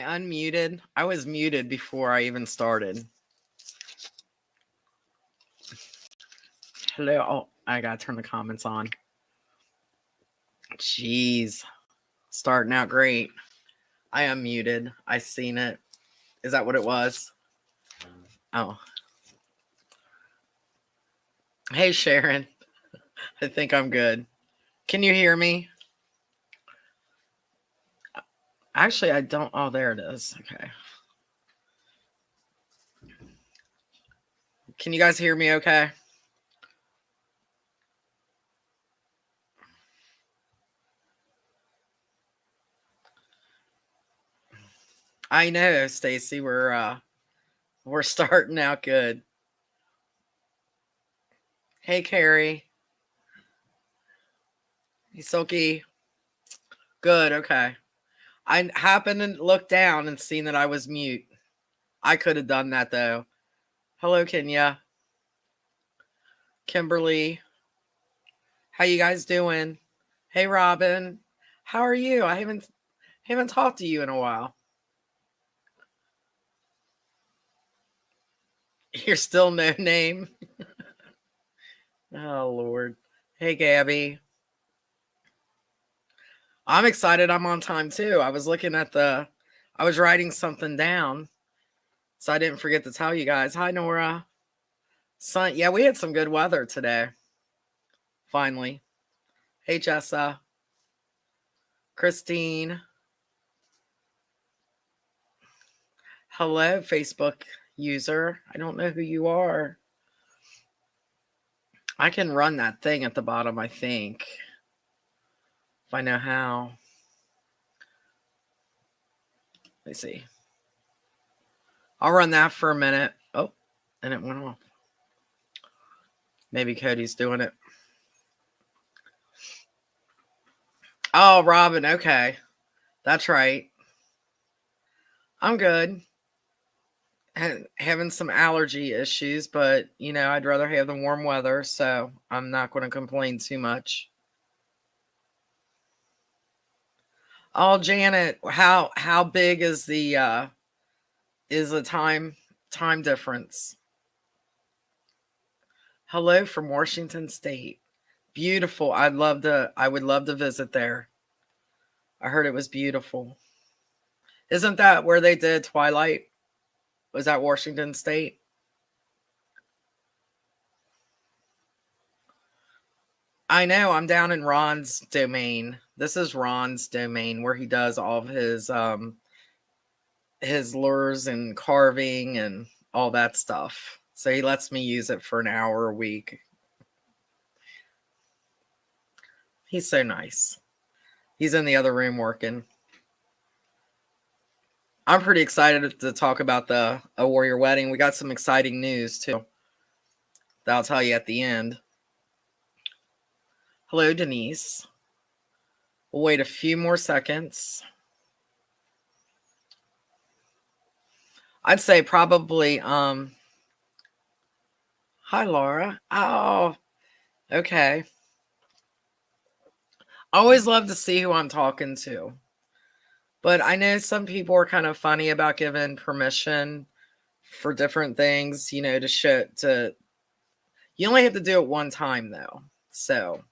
unmuted? I was muted before I even started. Hello. Oh, I gotta turn the comments on. Jeez. Starting out great. I unmuted. I seen it. Is that what it was? Oh. Hey, Sharon. I think I'm good. Can you hear me? Actually, I don't. Oh, there it is. Okay. Can you guys hear me okay? I know, Stacy. We're starting out good. Hey, Carrie. Hey, Silky. Good. Okay. I happened to look down and seen that I was mute. I could have done that though. Hello, Kenya. Kimberly. How you guys doing? Hey, Robin. How are you? I haven't talked to you in a while. You're still no name. Oh Lord. Hey, Gabby. I'm excited. I'm on time too. I was looking at I was writing something down, so I didn't forget to tell you guys. Hi, Nora. Yeah, we had some good weather today. Finally. Hey, Jessa. Christine. Hello, Facebook user. I don't know who you are. I can run that thing at the bottom, I think. If I know how. Let me see. I'll run that for a minute. Oh, and it went off. Maybe Cody's doing it. Oh, Robin. Okay. That's right. I'm good. Having some allergy issues, but I'd rather have the warm weather, so I'm not going to complain too much. Oh, Janet, how big is the time difference? Hello from Washington State. Beautiful. I would love to visit there. I heard it was beautiful. Isn't that where they did Twilight? Was that Washington State? I know. I'm down in Ron's domain. This is Ron's domain where he does all of his lures and carving and all that stuff. So he lets me use it for an hour a week. He's so nice. He's in the other room working. I'm pretty excited to talk about A Warrior Wedding. We got some exciting news too that I'll tell you at the end. Hello, Denise. We'll wait a few more seconds. I'd say probably hi Laura. Oh, okay. I always love to see who I'm talking to. But I know some people are kind of funny about giving permission for different things, to you only have to do it one time though. So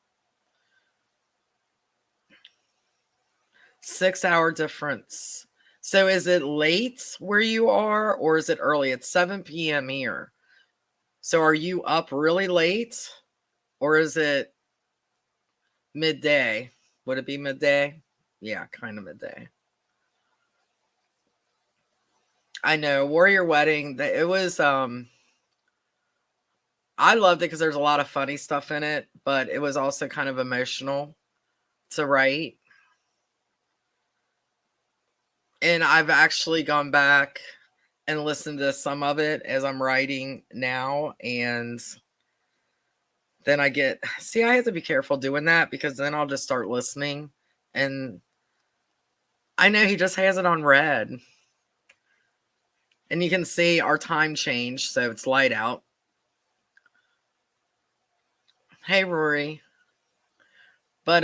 6-hour difference. So is it late where you are or is it early? It's 7 p.m. here. So are you up really late or is it midday? Would it be midday? Yeah, kind of midday. I know. Warrior Wedding, it was I loved it because there's a lot of funny stuff in it, but it was also kind of emotional to write. And I've actually gone back and listened to some of it as I'm writing now. And then I have to be careful doing that because then I'll just start listening. And I know he just has it on red. And you can see our time change, so it's light out. Hey, Rory. But,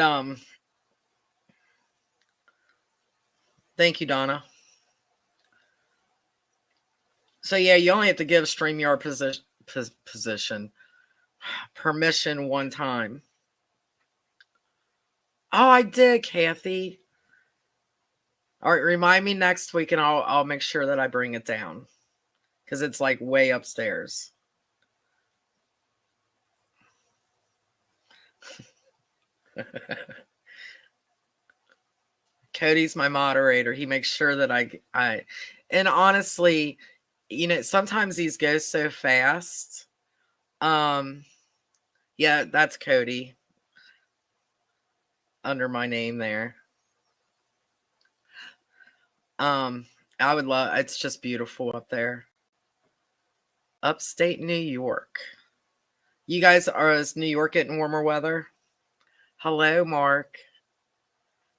thank you, Donna. So yeah, you only have to give StreamYard permission one time. Oh, I did, Kathy. All right, remind me next week, and I'll make sure that I bring it down because it's like way upstairs. Cody's my moderator. He makes sure that I and honestly, you know, sometimes these go so fast. Yeah, that's Cody under my name there. I would love, it's just beautiful up there. Upstate New York. You guys are, is New York getting warmer weather? Hello, Mark.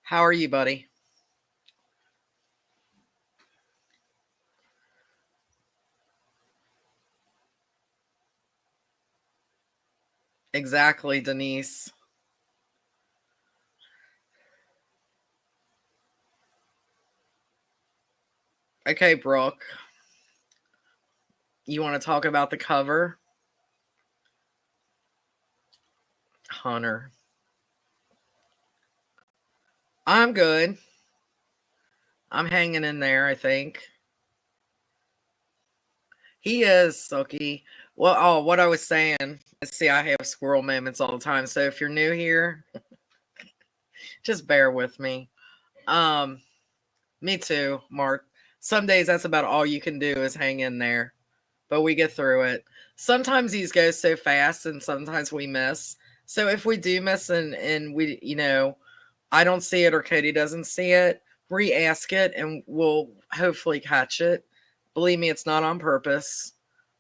How are you, buddy? Exactly, Denise. Okay, Brooke. You want to talk about the cover? Hunter. I'm good. I'm hanging in there, I think. He is, Silky. Well, oh, what I was saying. See, I have squirrel moments all the time. So if you're new here, just bear with me. Me too, Mark. Some days that's about all you can do is hang in there. But we get through it. Sometimes these go so fast and sometimes we miss. So if we do miss and we, you know, I don't see it or Cody doesn't see it, re-ask it and we'll hopefully catch it. Believe me, it's not on purpose.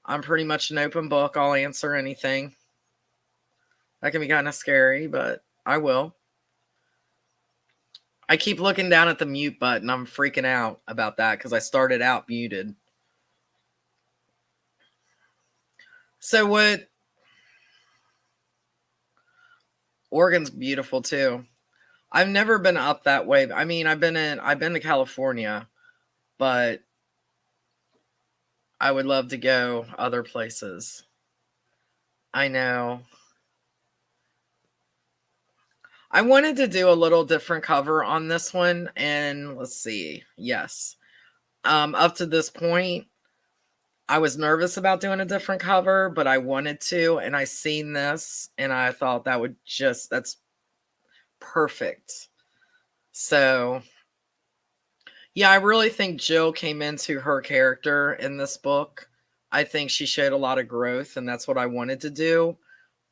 I'm pretty much an open book. I'll answer anything. That can be kind of scary, but I will. I keep looking down at the mute button. I'm freaking out about that because I started out muted. So what? Oregon's beautiful too. I've never been up that way. I mean, I've been to California, but I would love to go other places. I know. I wanted to do a little different cover on this one, and let's see. Yes. Up to this point, I was nervous about doing a different cover, but I wanted to, and I seen this, and I thought that would just, that's perfect. So, yeah, I really think Jill came into her character in this book. I think she showed a lot of growth, and that's what I wanted to do.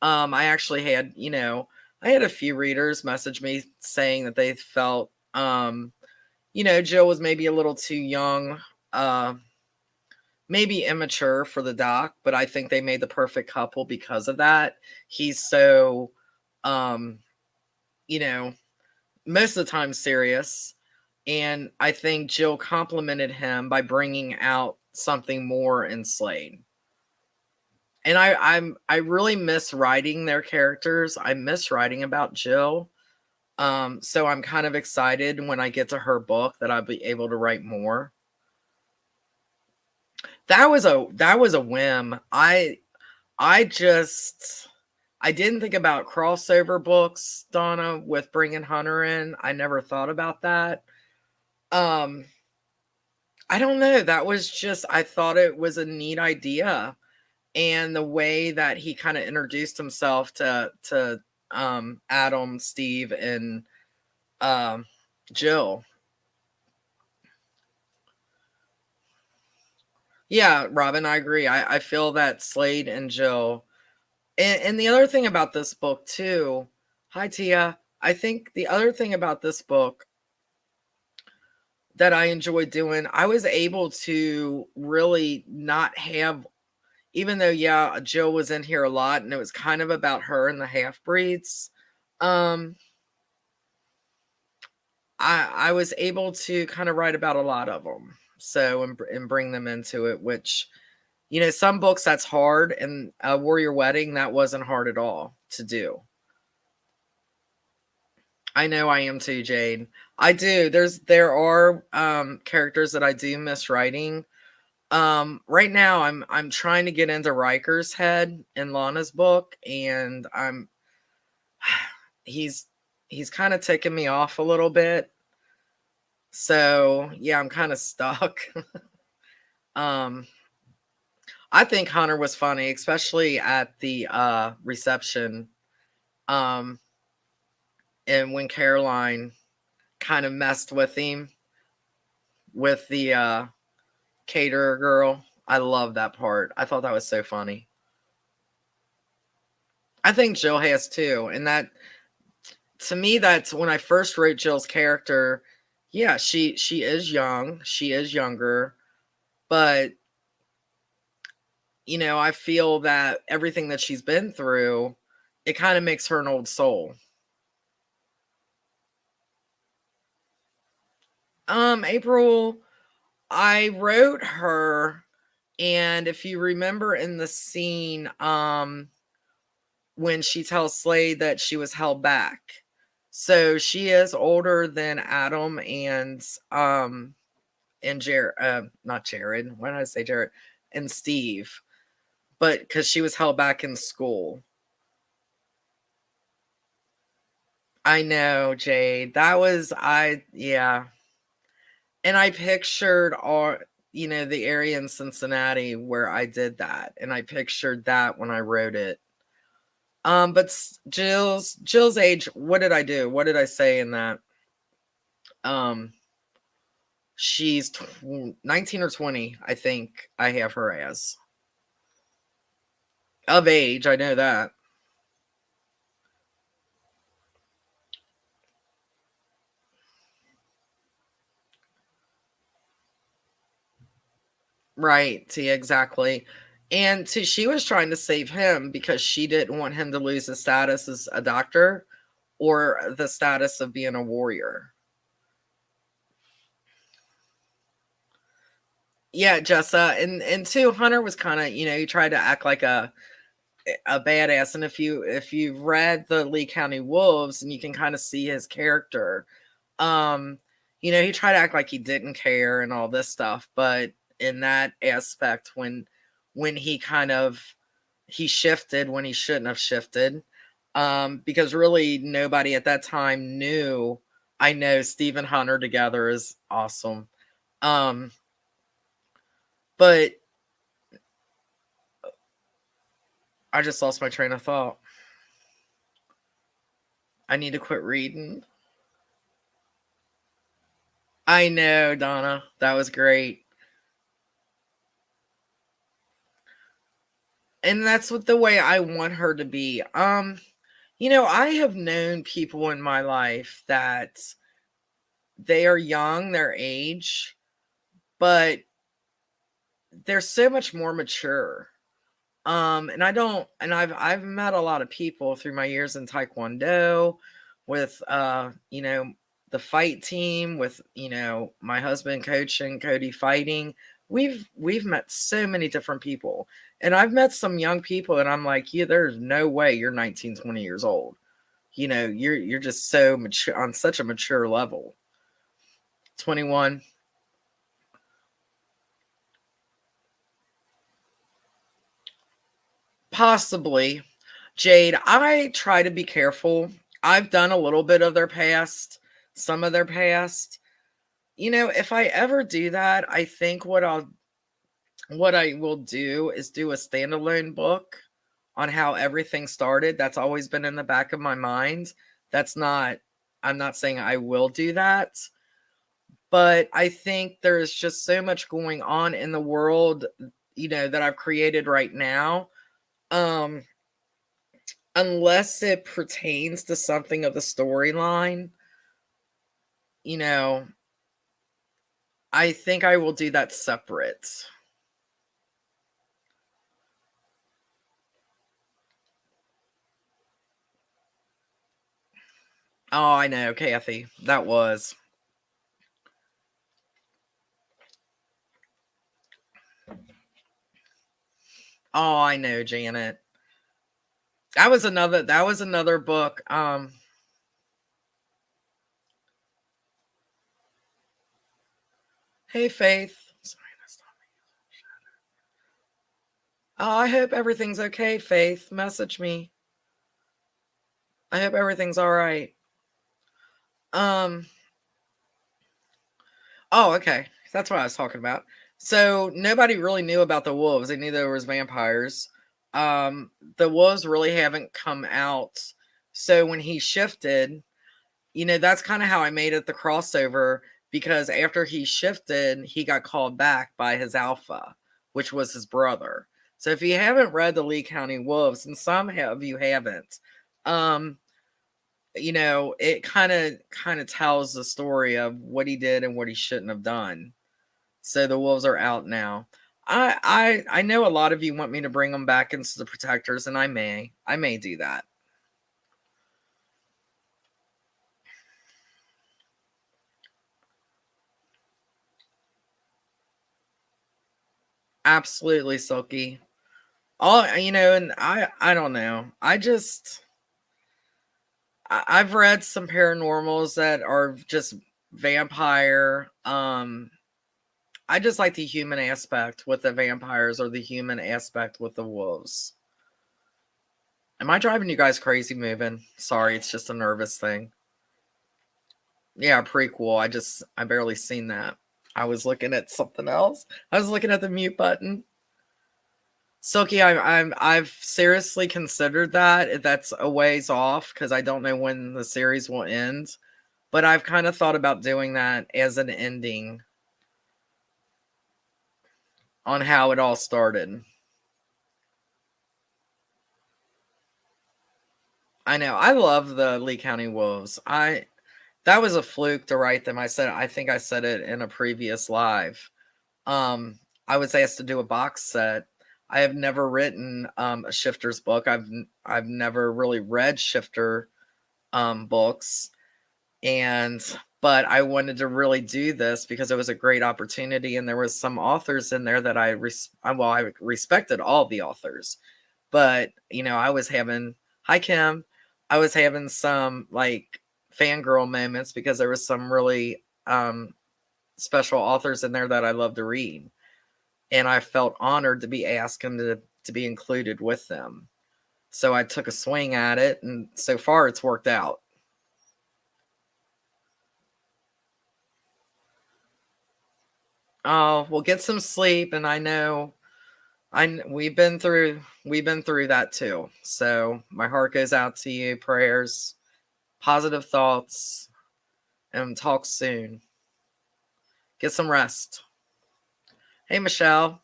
I actually had, you know, I had a few readers message me saying that they felt, you know, Jill was maybe a little too young, maybe immature for the doc, but I think they made the perfect couple because of that. He's so, um, you know, most of the time serious. And I think Jill complimented him by bringing out something more in Slade. And I really miss writing their characters. I miss writing about Jill. So I'm kind of excited when I get to her book that I'll be able to write more. That was a whim. I didn't think about crossover books, Donna, with bringing Hunter in. I never thought about that. I don't know. That was just, I thought it was a neat idea. And the way that he kind of introduced himself to Adam, Steve, and Jill. Yeah, Robin, I agree. I feel that Slade and Jill. And the other thing about this book, too, hi, Tia. I think the other thing about this book that I enjoyed doing, I was able to really not have, even though, yeah, Jill was in here a lot and it was kind of about her and the half breeds. I was able to kind of write about a lot of them. So, and bring them into it, which, you know, some books that's hard, and Warrior Wedding, that wasn't hard at all to do. I know I am too, Jade. I do. There are characters that I do miss writing. Right now I'm trying to get into Riker's head in Lana's book, and he's he's kind of ticking me off a little bit. So yeah, I'm kind of stuck. um, I think Hunter was funny, especially at the reception. Um, and when Caroline kind of messed with him with the caterer girl. I love that part. I thought that was so funny. I think Jill has too. And that, to me, that's when I first wrote Jill's character. Yeah, she is young. She is younger, but I feel that everything that she's been through, it kind of makes her an old soul. April, I wrote her, and if you remember in the scene, when she tells Slade that she was held back. So she is older than Adam and Jared, not Jared. Why did I say Jared? And Steve, but because she was held back in school. I know, Jade. That was yeah. And I pictured the area in Cincinnati where I did that, and I pictured that when I wrote it. But Jill's age. What did I do? What did I say in that? Um, she's 19 or 20. I think I have her as of age. I know that. Right. See, exactly. And she was trying to save him because she didn't want him to lose his status as a doctor or the status of being a warrior. Yeah, Jessa, and two, Hunter was kind of, he tried to act like a badass, and if you've read the Lee County Wolves, and you can kind of see his character, um, he tried to act like he didn't care and all this stuff, but in that aspect, when he shifted when he shouldn't have shifted, because really nobody at that time knew. I know Steve and Hunter together is awesome. Um, but I just lost my train of thought. I need to quit reading. I know, Donna. That was great. And that's what the way I want her to be. I have known people in my life that they are young, their age, but they're so much more mature. And I've met a lot of people through my years in Taekwondo with the fight team, with my husband coaching, Cody fighting. We've met so many different people. And I've met some young people and I'm like, yeah, there's no way you're 19, 20 years old. You're just so mature on such a mature level. 21. Possibly. Jade, I try to be careful. I've done a little bit of their past, some of their past. If I ever do that, I think what I will do is do a standalone book on how everything started. That's always been in the back of my mind. That's not I'm not saying I will do that, but I think there's just so much going on in the world, that I've created right now. Um Unless it pertains to something of the storyline, you know, I think I will do that separate. Oh, I know, Kathy. That was. Oh, I know, Janet. That was another book. Hey Faith. Sorry, that's not me. Oh, I hope everything's okay, Faith. Message me. I hope everything's all right. Um, oh, okay. That's what I was talking about. So nobody really knew about the wolves. They knew there was vampires. The wolves really haven't come out. So when he shifted, that's kind of how I made it the crossover, because after he shifted, he got called back by his alpha, which was his brother. So if you haven't read the Lee County Wolves, and some of you haven't, um, it kind of tells the story of what he did and what he shouldn't have done. So the wolves are out now. I know a lot of you want me to bring them back into the protectors, and I may do that. Absolutely, Silky. And I don't know. I've read some paranormals that are just vampire. I just like the human aspect with the vampires, or the human aspect with the wolves. Am I driving you guys crazy moving? Sorry, it's just a nervous thing. Yeah, prequel. I barely seen that. I was looking at something else. I was looking at the mute button. Silky, I've seriously considered that. That's a ways off because I don't know when the series will end. But I've kind of thought about doing that as an ending on how it all started. I know. I love the Lee County Wolves. That was a fluke to write them. I think I said it in a previous live. I was asked to do a box set. I have never written a Shifter's book. I've never really read Shifter books, but I wanted to really do this because it was a great opportunity, and there was some authors in there that I respected all the authors, but I was having hi Kim, I was having some like fangirl moments because there was some really special authors in there that I love to read, and I felt honored to be asked to be included with them. So I took a swing at it, and so far it's worked out. Oh, well, get some sleep, and I know we've been through that too. So my heart goes out to you. Prayers, positive thoughts, and talk soon. Get some rest. Hey, Michelle.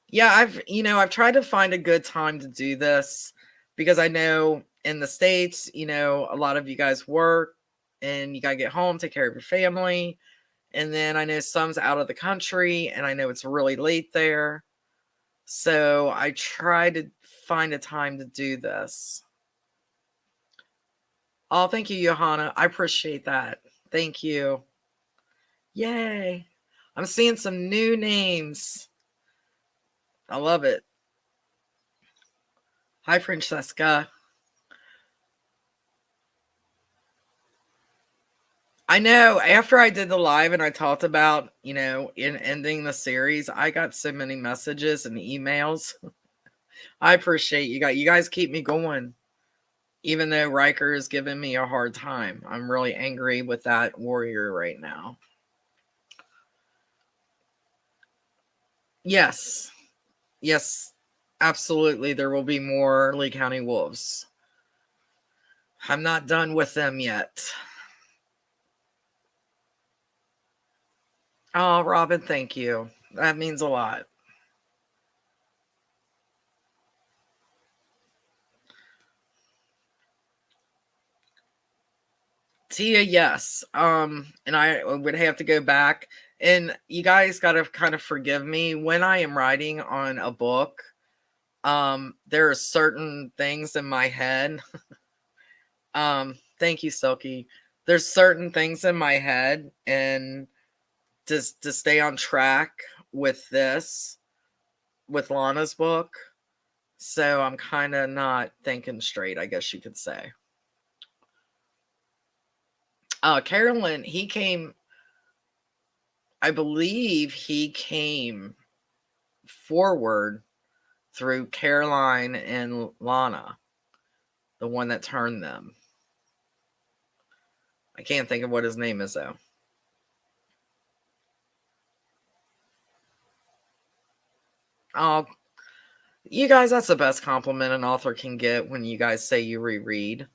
Yeah, I've tried to find a good time to do this because I know in the States, a lot of you guys work and you got to get home, take care of your family. And then I know some's out of the country and I know it's really late there. So I try to find a time to do this. Oh, thank you, Johanna. I appreciate that. Thank you. Yay. I'm seeing some new names. I love it. Hi, Francesca. I know after I did the live and I talked about, in ending the series, I got so many messages and emails. I appreciate you guys. You guys keep me going. Even though Riker is giving me a hard time. I'm really angry with that warrior right now. Yes. Yes. Absolutely. There will be more Lee County Wolves. I'm not done with them yet. Oh, Robin, thank you. That means a lot. Tia, yes. And I would have to go back. And you guys gotta kind of forgive me when I am writing on a book. There are certain things in my head. Thank you, Silky. There's certain things in my head, and just to stay on track with this, with Lana's book. So I'm kind of not thinking straight, I guess you could say. Carolyn, he came, I believe he came forward through Caroline and Lana, the one that turned them. I can't think of what his name is, though. Oh, you guys, that's the best compliment an author can get when you guys say you reread.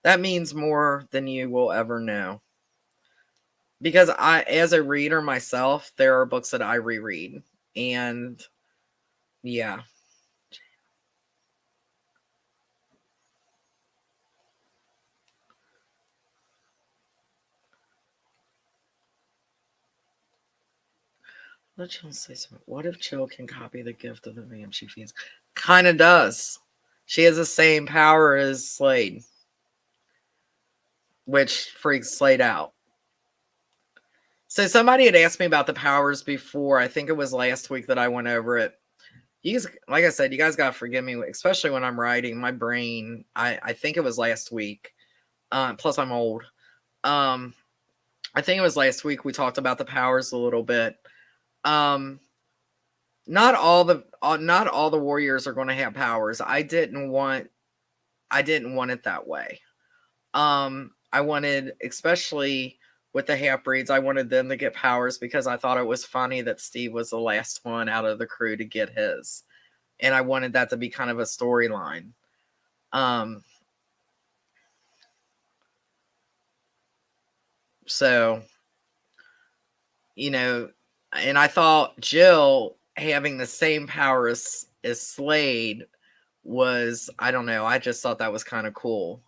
That means more than you will ever know. Because as a reader myself, there are books that I reread. And yeah. Let Jill say something. What if Jill can copy the gift of the vamp she feeds? Kind of does. She has the same power as Slade, which freaks Slade out. So somebody had asked me about the powers before. I think it was last week that I went over it. You guys, like I said, you guys gotta forgive me, especially when I'm writing. My brain, I think it was last week. Plus, I'm old. I think it was last week we talked about the powers a little bit. Not all the warriors are going to have powers. I didn't want it that way. I wanted, especially with the half breeds, I wanted them to get powers because I thought it was funny that Steve was the last one out of the crew to get his, and I wanted that to be kind of a storyline. So, and I thought Jill having the same power as Slade was, I don't know, I just thought that was kind of cool.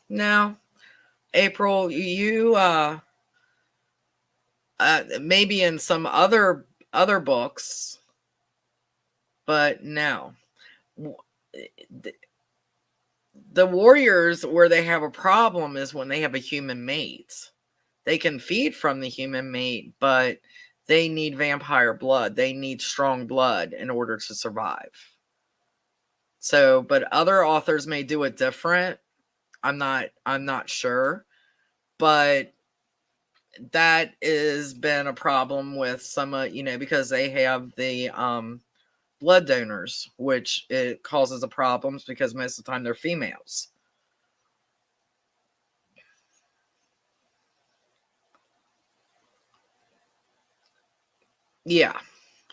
No. April, you maybe in some other books, but no. The warriors where they have a problem is when they have a human mate. They can feed from the human mate, but they need vampire blood. They need strong blood in order to survive. So, but other authors may do it different. I'm not sure, but that has been a problem with some, because they have the blood donors, which it causes a problems because most of the time they're females. Yeah,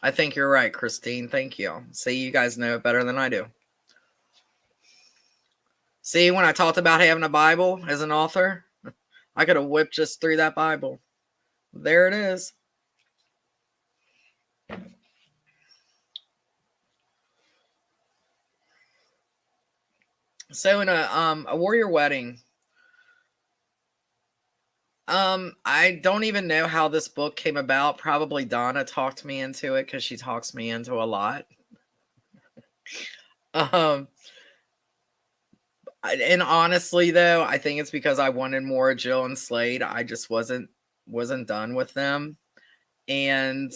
I think you're right, Christine. Thank you. See, you guys know it better than I do. See, when I talked about having a Bible as an author, I could have whipped just through that Bible. There it is. So in a warrior wedding, I don't even know how this book came about. Probably Donna talked me into it because she talks me into a lot. And honestly, though, I think it's because I wanted more Jill and Slade. I just wasn't done with them, and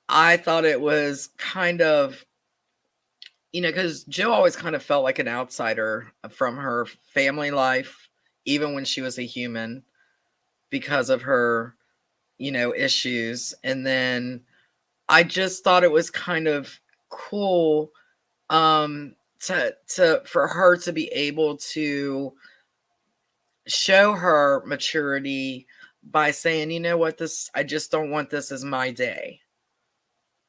I thought it was kind of, because Jill always kind of felt like an outsider from her family life, even when she was a human, because of her, issues. And then I just thought it was kind of cool for her to be able to show her maturity by saying, you know what, I just don't want this as my day.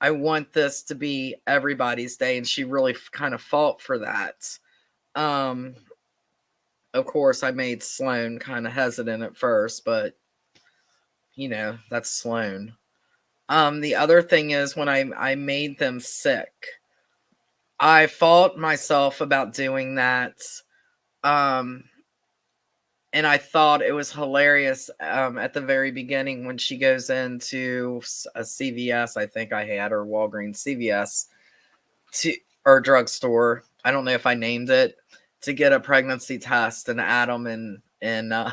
I want this to be everybody's day. And she really kind of fought for that. Of course, I made Sloane kind of hesitant at first, but that's Sloane. The other thing is when I made them sick, I fought myself about doing that. And I thought it was hilarious at the very beginning when she goes into a CVS, I think I had, or Walgreens, CVS, or drugstore. I don't know if I named it, to get a pregnancy test, and Adam and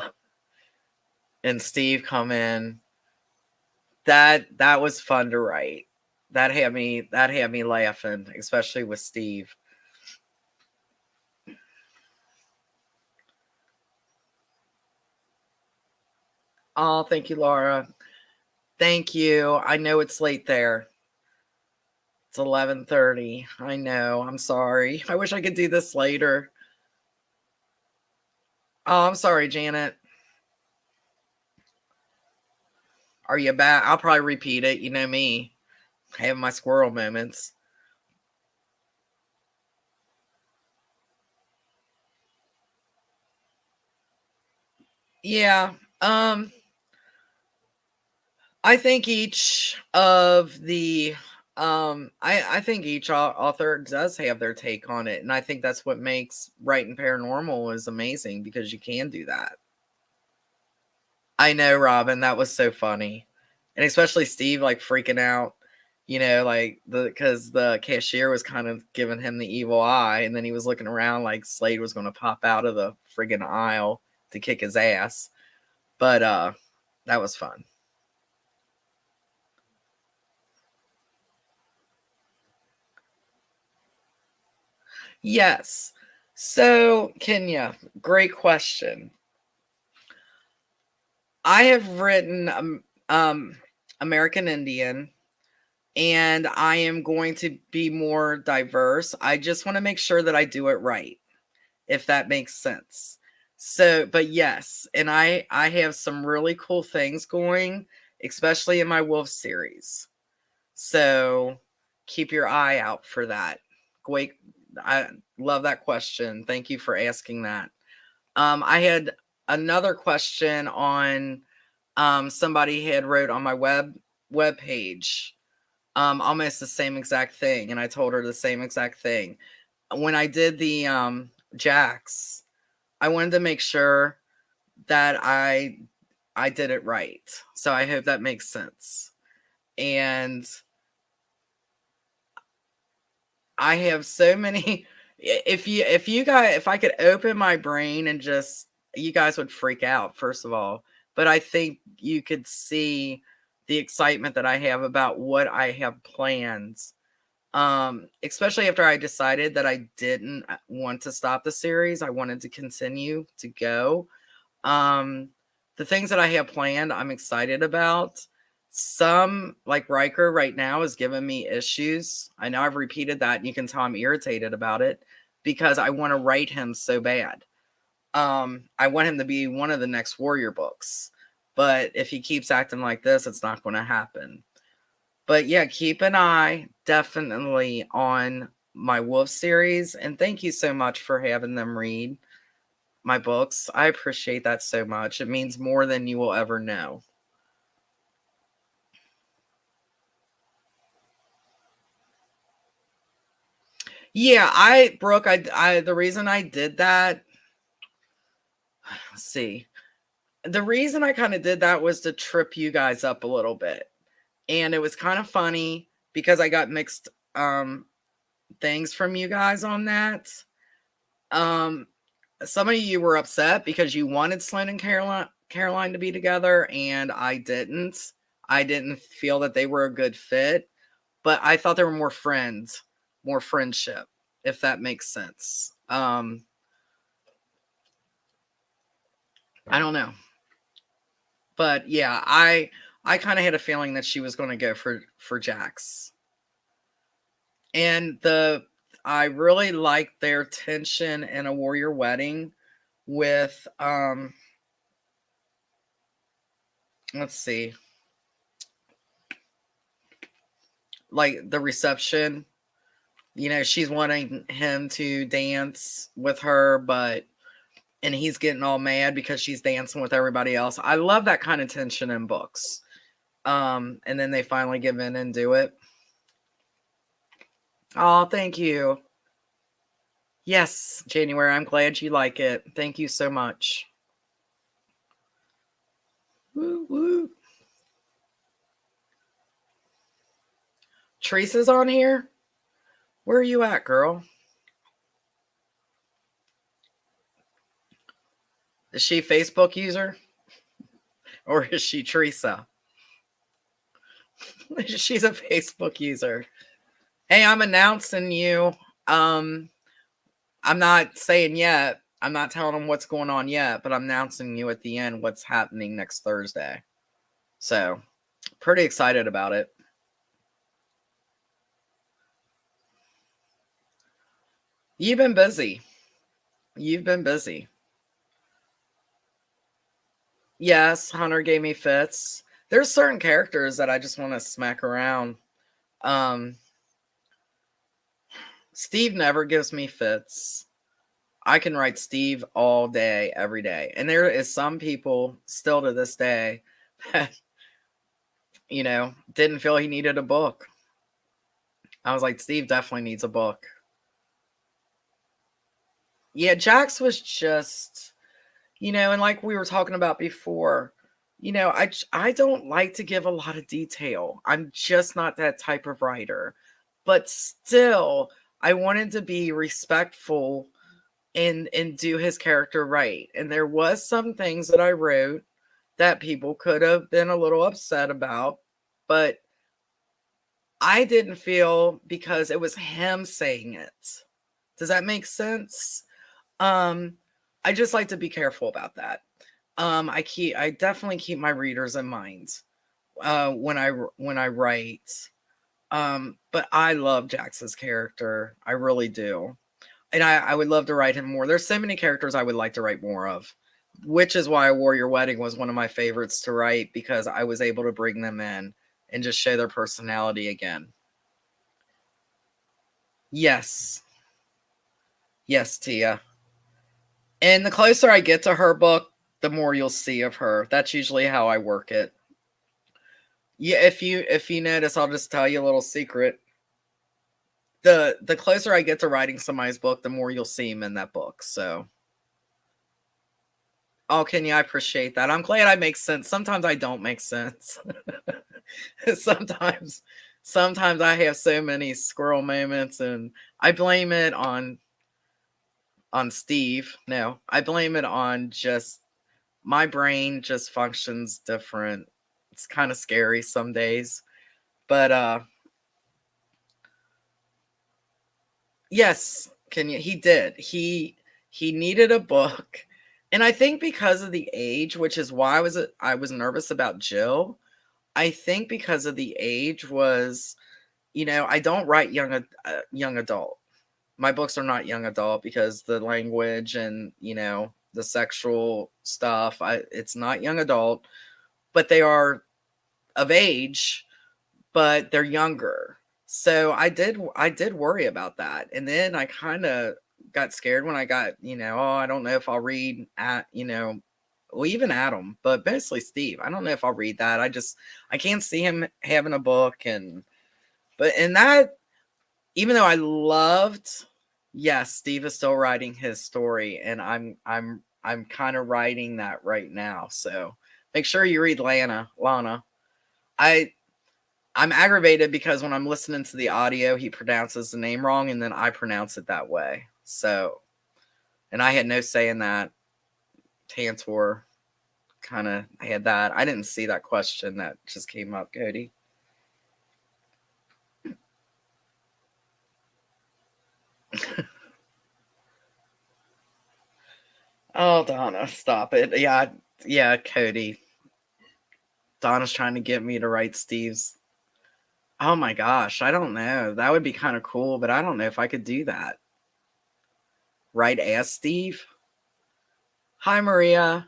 Steve come in. That was fun to write. That had me laughing, especially with Steve. Oh, thank you, Laura. Thank you. I know it's late there. It's 11:30. I know. I'm sorry. I wish I could do this later. Oh, I'm sorry, Janet. Are you back? I'll probably repeat it. You know me. I have my squirrel moments. Yeah. I think each of the I think each author does have their take on it, and I think that's what makes writing paranormal is amazing because you can do that. I know, Robin, that was so funny. And especially Steve like freaking out, like because the cashier was kind of giving him the evil eye, and then he was looking around like Slade was gonna pop out of the friggin' aisle to kick his ass. But that was fun. Yes. So, Kenya, great question. I have written American Indian, and I am going to be more diverse. I just want to make sure that I do it right, if that makes sense. So, but yes, and I have some really cool things going, especially in my Wolf series. So, keep your eye out for that. Great. I love that question. Thank you for asking that. I had another question on somebody had wrote on my web page almost the same exact thing, and I told her the same exact thing. When I did the Jax, I wanted to make sure that I did it right. So I hope that makes sense. And I have so many if I could open my brain and just you guys would freak out first of all, but I think you could see the excitement that I have about what I have planned. Especially after I decided that I didn't want to stop the series, I wanted to continue to go. Um, the things that I have planned, I'm excited about. Some, like Riker right now, is giving me issues. I know I've repeated that, and you can tell I'm irritated about it because I want to write him so bad. I want him to be one of the next Warrior books. But if he keeps acting like this, it's not going to happen. But yeah, keep an eye definitely on my Wolf series. And thank you so much for having them read my books. I appreciate that so much. It means more than you will ever know. Yeah, Brooke, the reason I did that, let's see. The reason I kind of did that was to trip you guys up a little bit. And it was kind of funny because I got mixed things from you guys on that. Um some of you were upset because you wanted Sloan and Caroline to be together, and I didn't. I didn't feel that they were a good fit, but I thought they were more friends, more friendship, if that makes sense. I don't know. But yeah, I kind of had a feeling that she was going to go for Jax. And I really liked their tension in a warrior wedding with let's see, like the reception. She's wanting him to dance with her, and he's getting all mad because she's dancing with everybody else. I love that kind of tension in books. And then they finally give in and do it. Oh, thank you. Yes, January. I'm glad you like it. Thank you so much. Woo, woo. Teresa's on here. Where are you at, girl? Is she a Facebook user? Or is she Teresa? She's a Facebook user. Hey, I'm announcing you. I'm not saying yet, I'm not telling them what's going on yet, but I'm announcing you at the end what's happening next Thursday. So, pretty excited about it. You've been busy. You've been busy. Yes, Hunter gave me fits. There's certain characters that I just want to smack around. Um, Steve never gives me fits. I can write Steve all day, every day. And there is some people still to this day that, didn't feel he needed a book. I was like, Steve definitely needs a book. Yeah, Jax was just, and like we were talking about before, I don't like to give a lot of detail. I'm just not that type of writer. But still, I wanted to be respectful and do his character right. And there was some things that I wrote that people could have been a little upset about, but I didn't feel because it was him saying it. Does that make sense? Um, I just like to be careful about that. I definitely keep my readers in mind when I write. But I love Jax's character. I really do. And I would love to write him more. There's so many characters I would like to write more of, which is why Warrior Wedding was one of my favorites to write, because I was able to bring them in and just show their personality again. Yes. Yes, Tia. And the closer I get to her book, the more you'll see of her. That's usually how I work it. Yeah, if you notice, I'll just tell you a little secret. The closer I get to writing somebody's book, the more you'll see him in that book. So, oh, Kenya, I appreciate that. I'm glad I make sense. Sometimes I don't make sense. sometimes, sometimes I have so many squirrel moments, and I blame it on Steve. No, I blame it on just my brain just functions different. It's kind of scary some days, but yes, Kenya, he did. He needed a book. And I think because of the age, which is why I was nervous about Jill. I think because of the age was, I don't write young adult. My books are not young adult because the language and, the sexual stuff, it's not young adult, but they are of age, but they're younger. So I did worry about that. And then I kind of got scared when I got, oh, I don't know if I'll read at, well, even Adam, but mostly Steve. I don't know if I'll read that. I can't see him having a book. And that, even though I loved, yes, Steve is still writing his story, and I'm kind of writing that right now. So make sure you read Lana. I I'm aggravated because when I'm listening to the audio, he pronounces the name wrong, and then I pronounce it that way. So, and I had no say in that. Tantor kind of had that. I didn't see that question that just came up, Cody. Oh, Donna, stop it. Yeah, Cody. Donna's trying to get me to write Steve's. Oh my gosh, I don't know. That would be kind of cool, but I don't know if I could do that. Write as Steve? Hi, Maria.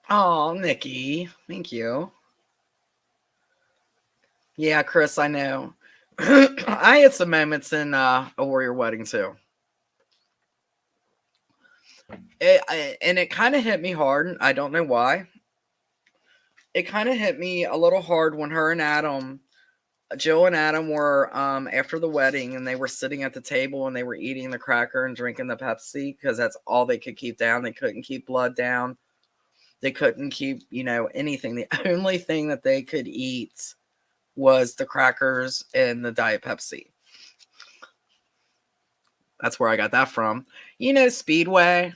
Oh, Nikki. Thank you. Yeah, Chris, I know. I had some moments in A Warrior Wedding too. And it kind of hit me hard. I don't know why. It kind of hit me a little hard when Jill and Adam were after the wedding, and they were sitting at the table and they were eating the cracker and drinking the Pepsi because that's all they could keep down. They couldn't keep blood down. They couldn't keep, anything. The only thing that they could eat was the crackers and the Diet Pepsi. That's where I got that from. Speedway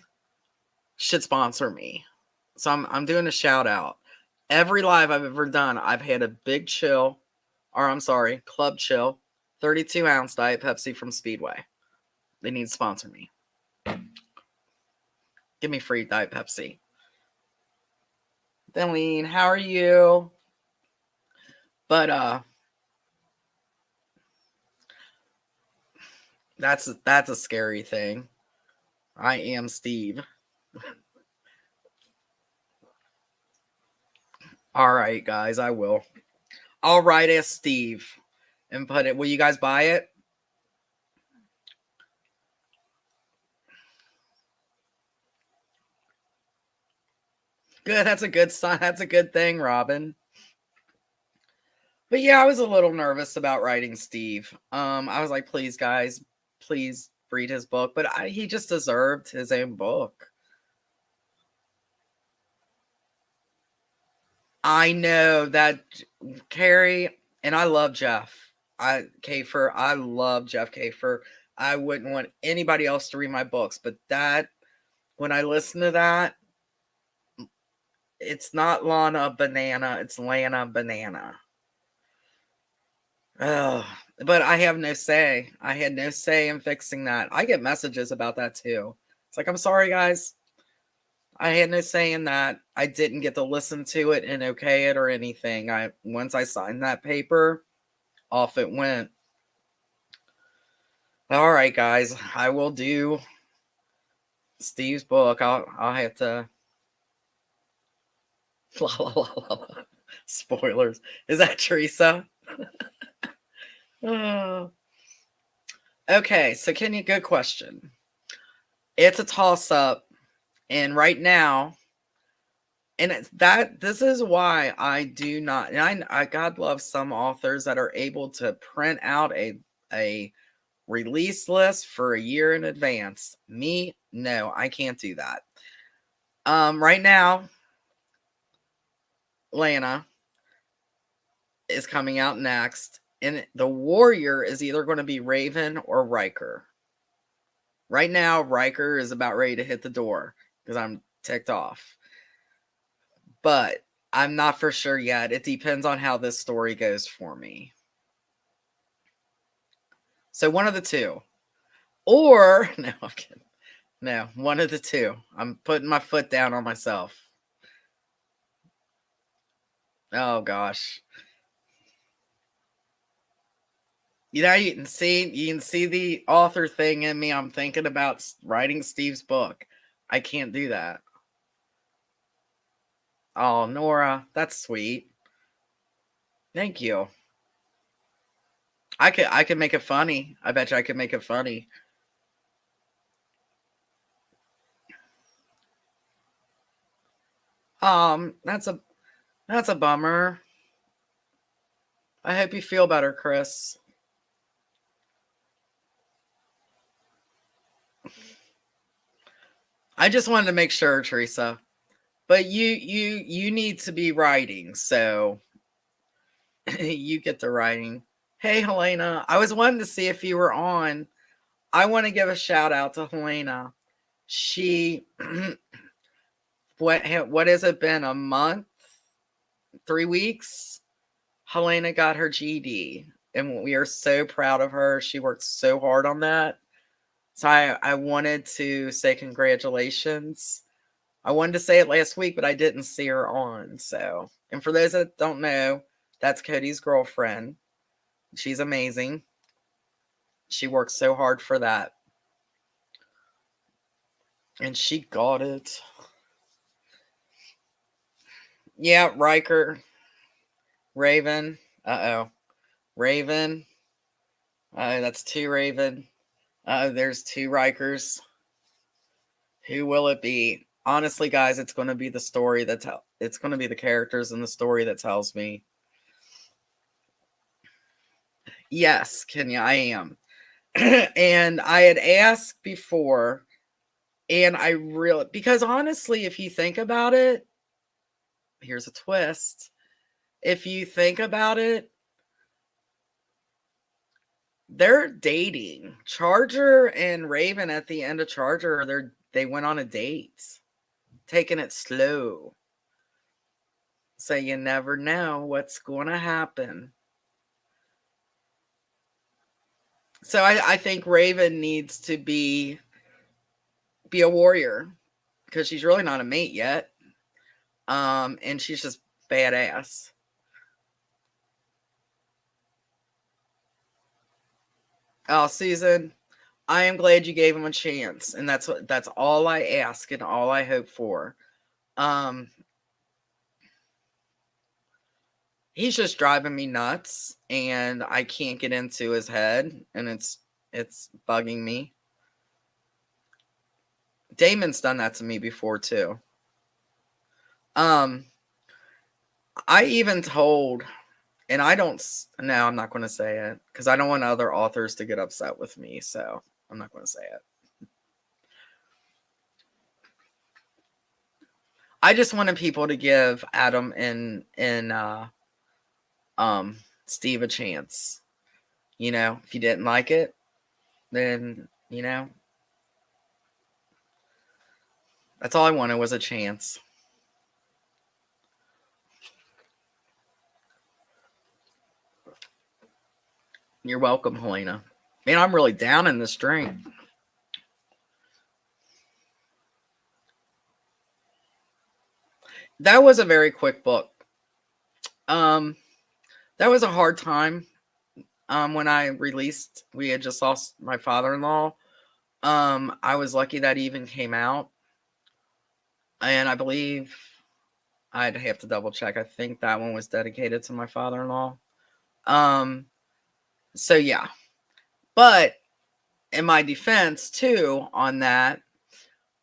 should sponsor me. So I'm doing a shout out. Every live I've ever done, I've had a big chill or I'm sorry, Club Chill, 32-ounce Diet Pepsi from Speedway. They need to sponsor me. Give me free Diet Pepsi. Delene, how are you? But that's a scary thing. I am Steve. All right, guys, I will. I'll write as Steve and put it. Will you guys buy it? Good. That's a good sign. That's a good thing, Robin. But yeah, I was a little nervous about writing Steve. I was like, please, guys, please read his book. But he just deserved his own book. I know that Carrie, and I love Jeff. Kafer. I love Jeff Kafer. I wouldn't want anybody else to read my books, but that when I listen to that, it's not Lana Banana, it's Lana Banana. Oh, but I have no say. I had no say in fixing that. I get messages about that too. It's like, I'm sorry, guys. I had no say in that. I didn't get to listen to it and okay it or anything. Once I signed that paper, off it went. All right, guys. I will do Steve's book. I'll have to. La, la, la, la, la. Spoilers. Is that Teresa? Oh. Okay, so Kenya, good question. It's a toss up, and right now, and this is why I do not. And I God loves some authors that are able to print out a release list for a year in advance. Me, no, I can't do that. Right now, Lana is coming out next, and the warrior is either going to be Raven or Riker. Right now, Riker is about ready to hit the door because I'm ticked off. But I'm not for sure yet. It depends on how this story goes for me. So one of the two. Or, no, I'm kidding. No, one of the two. I'm putting my foot down on myself. Oh, gosh. You know, you can see the author thing in me. I'm thinking about writing Steve's book. I can't do that. Oh, Nora, that's sweet. Thank you. I could make it funny. I bet you I could make it funny. That's a bummer. I hope you feel better, Chris. I just wanted to make sure, Teresa. But you need to be writing, so you get the writing. Hey, Helena. I was wanting to see if you were on. I want to give a shout out to Helena. She what has it been, a month? 3 weeks? Helena got her GED, and we are so proud of her. She worked so hard on that. So I wanted to say congratulations. I wanted to say it last week, but I didn't see her on. So, and for those that don't know, that's Cody's girlfriend. She's amazing. She worked so hard for that. And she got it. Yeah, Riker. Raven. Uh-oh. Raven. That's 2 Raven. There's 2 Rikers. Who will it be? Honestly, guys, it's going to be the story it's going to be the characters in the story that tells me. Yes, Kenya, I am. And I had asked before, and I really, because honestly, if you think about it, here's a twist. If you think about it, they're dating. Charger and Raven at the end of Charger, they went on a date, taking it slow. So you never know what's going to happen. So I think Raven needs to be a warrior because she's really not a mate yet. And she's just badass. Oh, Susan, I am glad you gave him a chance, and that's all I ask and all I hope for. He's just driving me nuts, and I can't get into his head, and it's bugging me. Damon's done that to me before too. I even told, and I don't. No, I'm not going to say it because I don't want other authors to get upset with me. So I'm not going to say it. I just wanted people to give Adam and Steve a chance. You know, if you didn't like it, then that's all I wanted was a chance. You're welcome, Helena. Man, I'm really down in this drink. That was a very quick book. That was a hard time. When I released, we had just lost my father-in-law. I was lucky that even came out, and I believe I'd have to double check. I think that one was dedicated to my father-in-law. So yeah, but in my defense too, on that,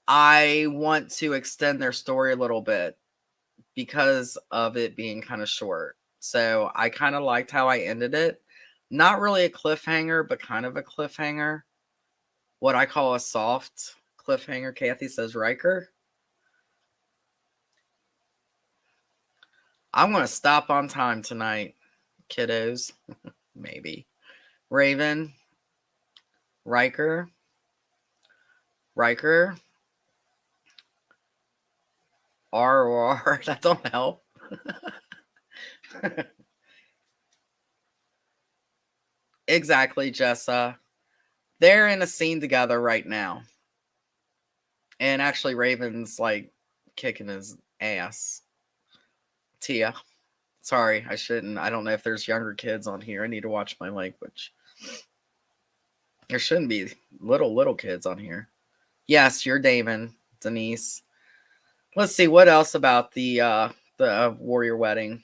I want to extend their story a little bit because of it being kind of short. So I kind of liked how I ended it. Not really a cliffhanger, but kind of a cliffhanger. What I call a soft cliffhanger. Kathy says Riker. I'm going to stop on time tonight, kiddos. Maybe. Raven. Riker. R. That don't help. Exactly, Jessa. They're in a scene together right now. And actually, Raven's like kicking his ass. Tia. Sorry, I shouldn't. I don't know if there's younger kids on here. I need to watch my language. There shouldn't be little kids on here. Yes, you're Damon, Denise. Let's see what else about the warrior wedding.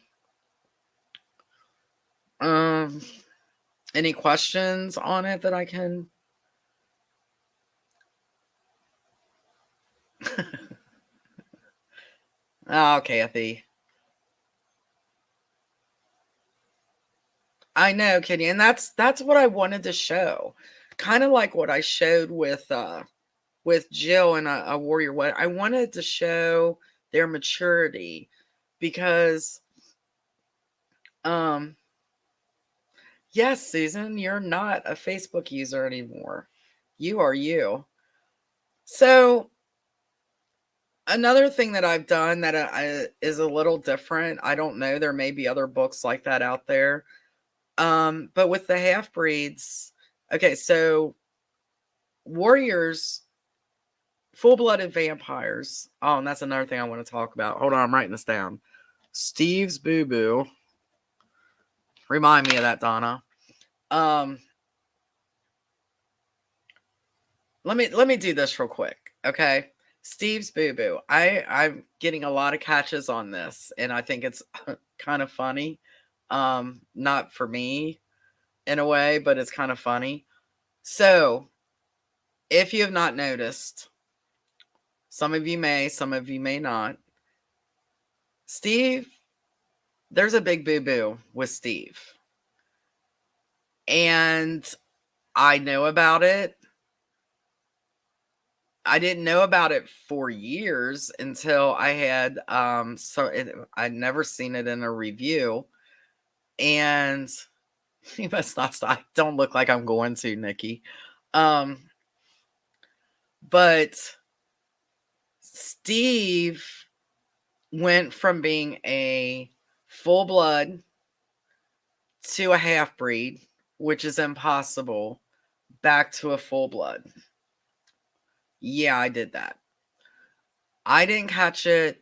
Any questions on it that I can? Oh, Kathy. I know, Kitty, and that's what I wanted to show. Kind of like what I showed with Jill and a warrior wedding. I wanted to show their maturity because yes, Susan, you're not a Facebook user anymore. You are you. So another thing that I've done that is a little different. I don't know. There may be other books like that out there. But with the half breeds, okay, so warriors, full-blooded vampires. Oh, and that's another thing I want to talk about. Hold on, I'm writing this down. Steve's Boo Boo. Remind me of that, Donna. Let me do this real quick, okay? Steve's Boo Boo. I'm getting a lot of catches on this, and I think it's kind of funny. Not for me in a way, but it's kind of funny. So, if you have not noticed, some of you may, some of you may not. Steve, there's a big boo boo with Steve. And I know about it. I didn't know about it for years until I had I'd never seen it in a review. And you must not stop. Don't look like I'm going to, Nikki. But Steve went from being a full blood to a half breed, which is impossible back to a full blood. Yeah, I did that. I didn't catch it.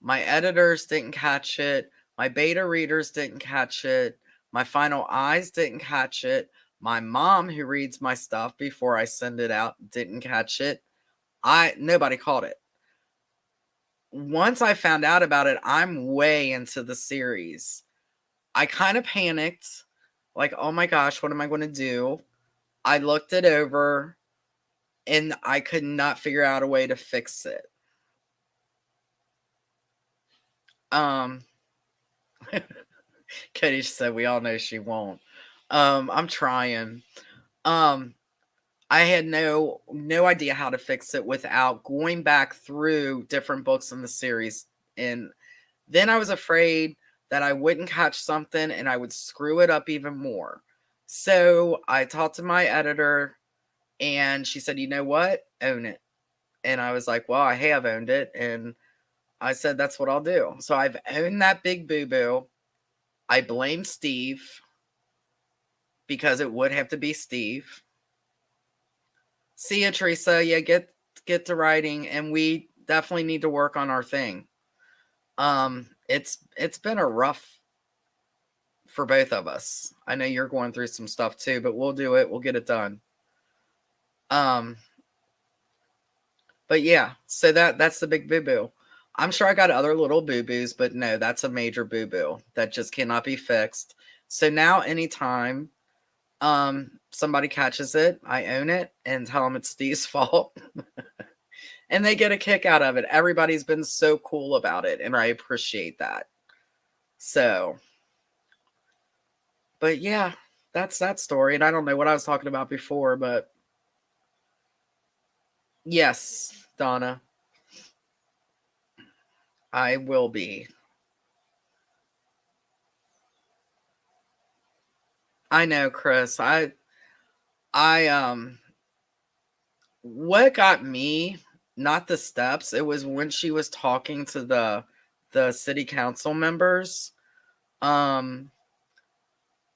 My editors didn't catch it. My beta readers didn't catch it. My final eyes didn't catch it. My mom, who reads my stuff before I send it out, didn't catch it. Nobody caught it. Once I found out about it, I'm way into the series. I kind of panicked, like, oh my gosh, what am I going to do? I looked it over and I could not figure out a way to fix it. Cody said we all know she won't. I'm trying. I had no idea how to fix it without going back through different books in the series. And then I was afraid that I wouldn't catch something and I would screw it up even more. So I talked to my editor and she said, you know what? Own it. And I was like, well, I have owned it. And I said, that's what I'll do. So I've owned that big boo-boo. I blame Steve because it would have to be Steve. See ya, Teresa. Yeah, get to writing, and we definitely need to work on our thing. It's been a rough for both of us. I know you're going through some stuff too, but we'll do it. We'll get it done. But yeah, so that's the big boo-boo. I'm sure I got other little boo-boos, but no, that's a major boo-boo that just cannot be fixed. So now anytime somebody catches it, I own it and tell them it's Steve's fault. And they get a kick out of it. Everybody's been so cool about it, and I appreciate that. So, but yeah, that's that story. And I don't know what I was talking about before, but yes, Donna, I will be. I know, Chris. I what got me, not the steps, it was when she was talking to the city council members. When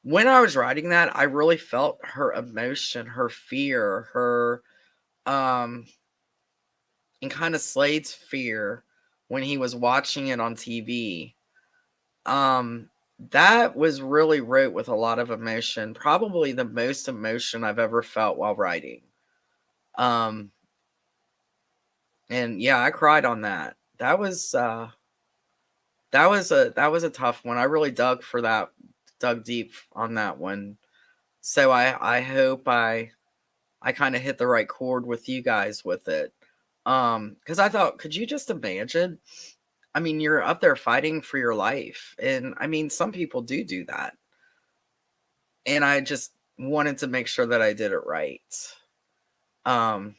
I was writing that, I really felt her emotion, her fear, her and kind of Slade's fear when he was watching it on TV. That was really wrote with a lot of emotion, probably the most emotion I've ever felt while writing. And yeah, I cried on that. That was a tough one. I really dug deep on that one. So I hope I kind of hit the right chord with you guys with it. Because I thought, could you just imagine? I mean, you're up there fighting for your life, and I mean, some people do that. And I just wanted to make sure that I did it right. To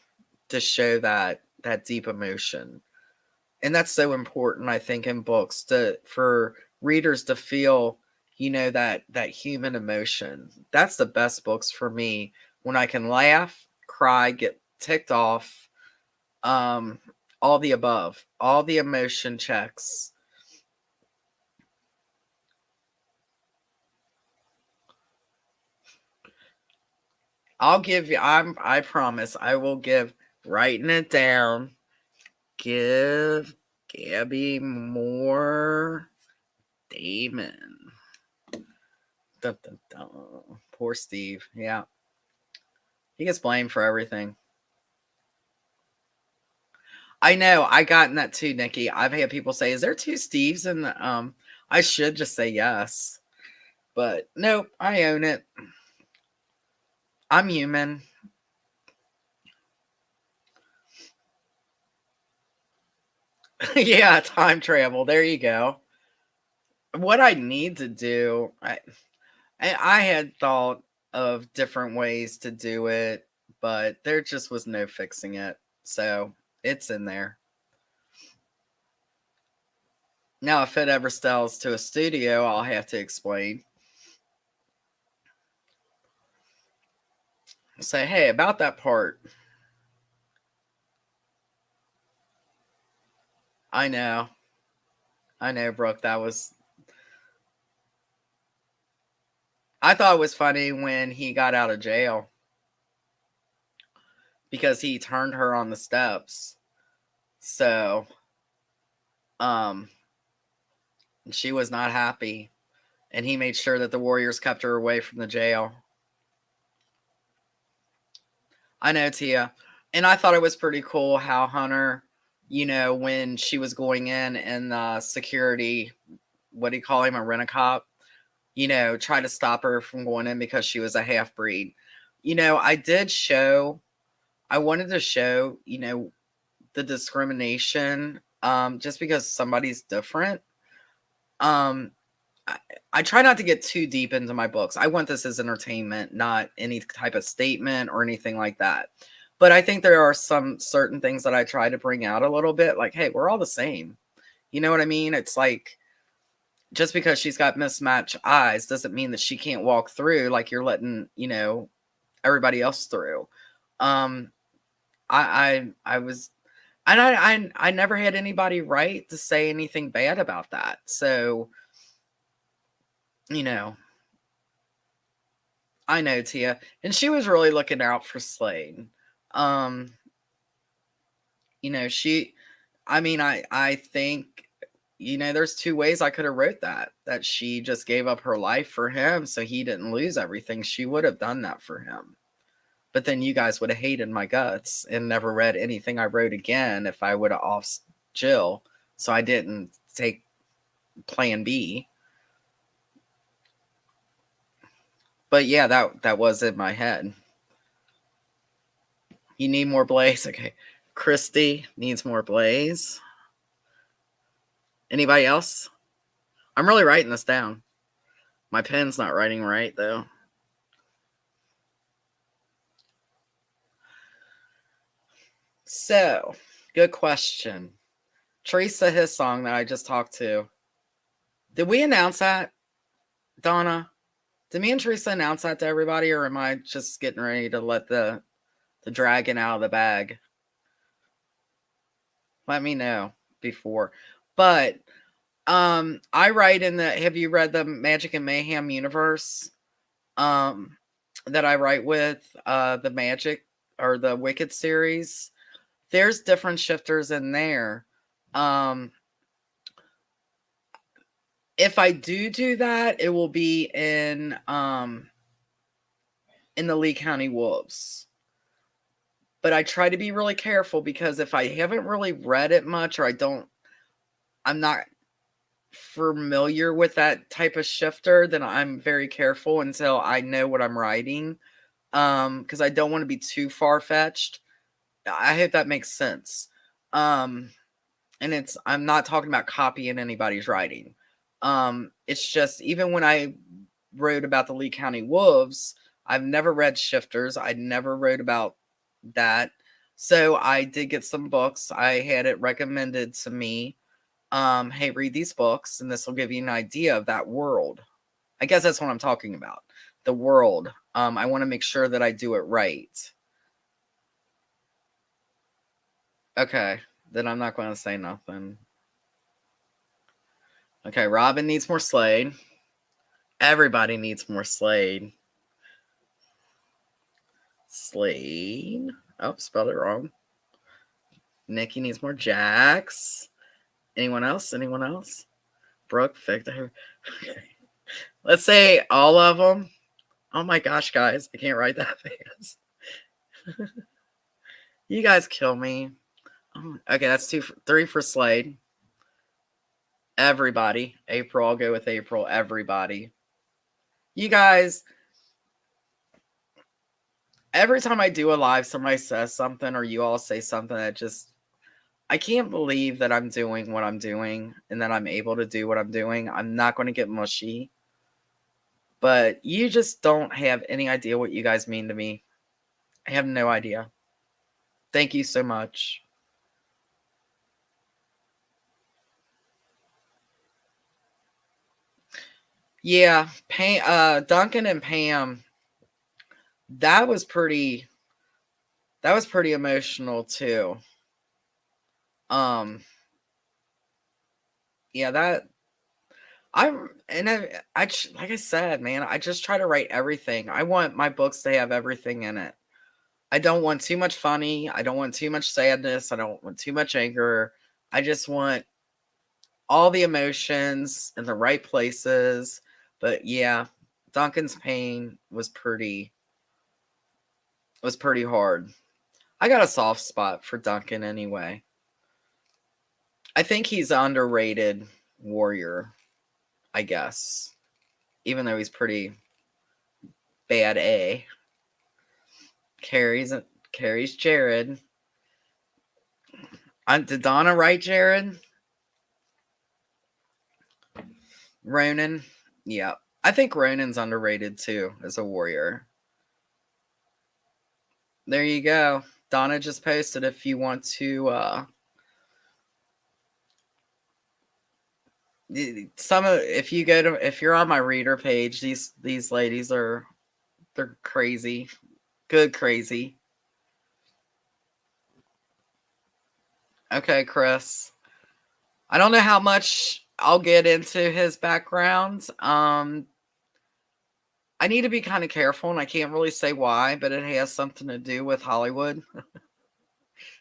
show that deep emotion. And that's so important, I think, in books for readers to feel, that human emotion. That's the best books for me, when I can laugh, cry, get ticked off, all the above, all the emotion checks. I'll give you, I promise I will give, writing it down, give Gabby more Damon. Dun, dun, dun. Poor Steve. Yeah. He gets blamed for everything. I know. I gotten that too, Nikki. I've had people say, is there two Steves? And I should just say yes. But nope, I own it. I'm human. Yeah, time travel. There you go. What I need to do, I had thought of different ways to do it, but there just was no fixing it. So it's in there. Now, if it ever sells to a studio, I'll have to explain. Say, hey, about that part. I know. I know, Brooke. I thought it was funny when he got out of jail. because he turned her on the steps. So, she was not happy, and he made sure that the warriors kept her away from the jail. I know, Tia. And I thought it was pretty cool how Hunter, when she was going in and the security, what do you call him, a rent-a-cop, tried to stop her from going in because she was a half-breed. I wanted to show, the discrimination, just because somebody's different. I try not to get too deep into my books. I want this as entertainment, not any type of statement or anything like that. But I think there are some certain things that I try to bring out a little bit, like, hey, we're all the same. You know what I mean? It's like, just because she's got mismatched eyes doesn't mean that she can't walk through like you're letting, everybody else through. I was, and I never had anybody right to say anything bad about that. So, you know, I know, Tia, and she was really looking out for Slade. Um, she, I mean, I think, there's two ways I could have wrote that she just gave up her life for him so he didn't lose everything. She would have done that for him. But then you guys would have hated my guts and never read anything I wrote again if I would have off Jill. So I didn't take plan B. But yeah, that was in my head. You need more Blaze? Okay. Christy needs more Blaze. Anybody else? I'm really writing this down. My pen's not writing right, though. So, good question. Teresa, his song that I just talked to. Did we announce that, Donna? Did me and Teresa announce that to everybody, or am I just getting ready to let the dragon out of the bag? Let me know before. But I write in the, have you read the Magic and Mayhem universe? That I write with the Magic or the Wicked series. There's different shifters in there. If I do that, it will be in the Lee County Wolves. But I try to be really careful because if I haven't really read it much or I'm not familiar with that type of shifter, then I'm very careful until I know what I'm writing. Because I don't want to be too far-fetched. I hope that makes sense. And I'm not talking about copying anybody's writing. It's just, even when I wrote about the Lee County Wolves, I've never read shifters. I never wrote about that. So I did get some books. I had it recommended to me. Hey, read these books, and this will give you an idea of that world. I guess that's what I'm talking about. The world. I want to make sure that I do it right. Okay, then I'm not going to say nothing. Okay, Robin needs more Slade. Everybody needs more Slade. Slade. Oh, spelled it wrong. Nikki needs more Jax. Anyone else? Anyone else? Brooke, Victor. Okay. Let's say all of them. Oh my gosh, guys. I can't write that fast. You guys kill me. Oh, okay, that's 3 for Slade. Everybody. April, I'll go with April. Everybody. You guys, every time I do a live, somebody says something or you all say something that just, I can't believe that I'm doing what I'm doing and that I'm able to do what I'm doing. I'm not going to get mushy. But you just don't have any idea what you guys mean to me. I have no idea. Thank you so much. Yeah, Duncan and Pam, that was pretty emotional too. Yeah, like I said, man, I just try to write everything. I want my books to have everything in it. I don't want too much funny. I don't want too much sadness. I don't want too much anger. I just want all the emotions in the right places. But yeah, Duncan's pain was pretty hard. I got a soft spot for Duncan anyway. I think he's an underrated warrior, I guess. Even though he's pretty bad A. Carries Jared. Did Donna write Jared? Ronan? Yeah. I think Ronan's underrated too as a warrior. There you go. Donna just posted if you want to if you're on my reader page, these ladies they're crazy. Good crazy. Okay, Chris. I don't know how much I'll get into his background. I need to be kind of careful, and I can't really say why, but it has something to do with Hollywood.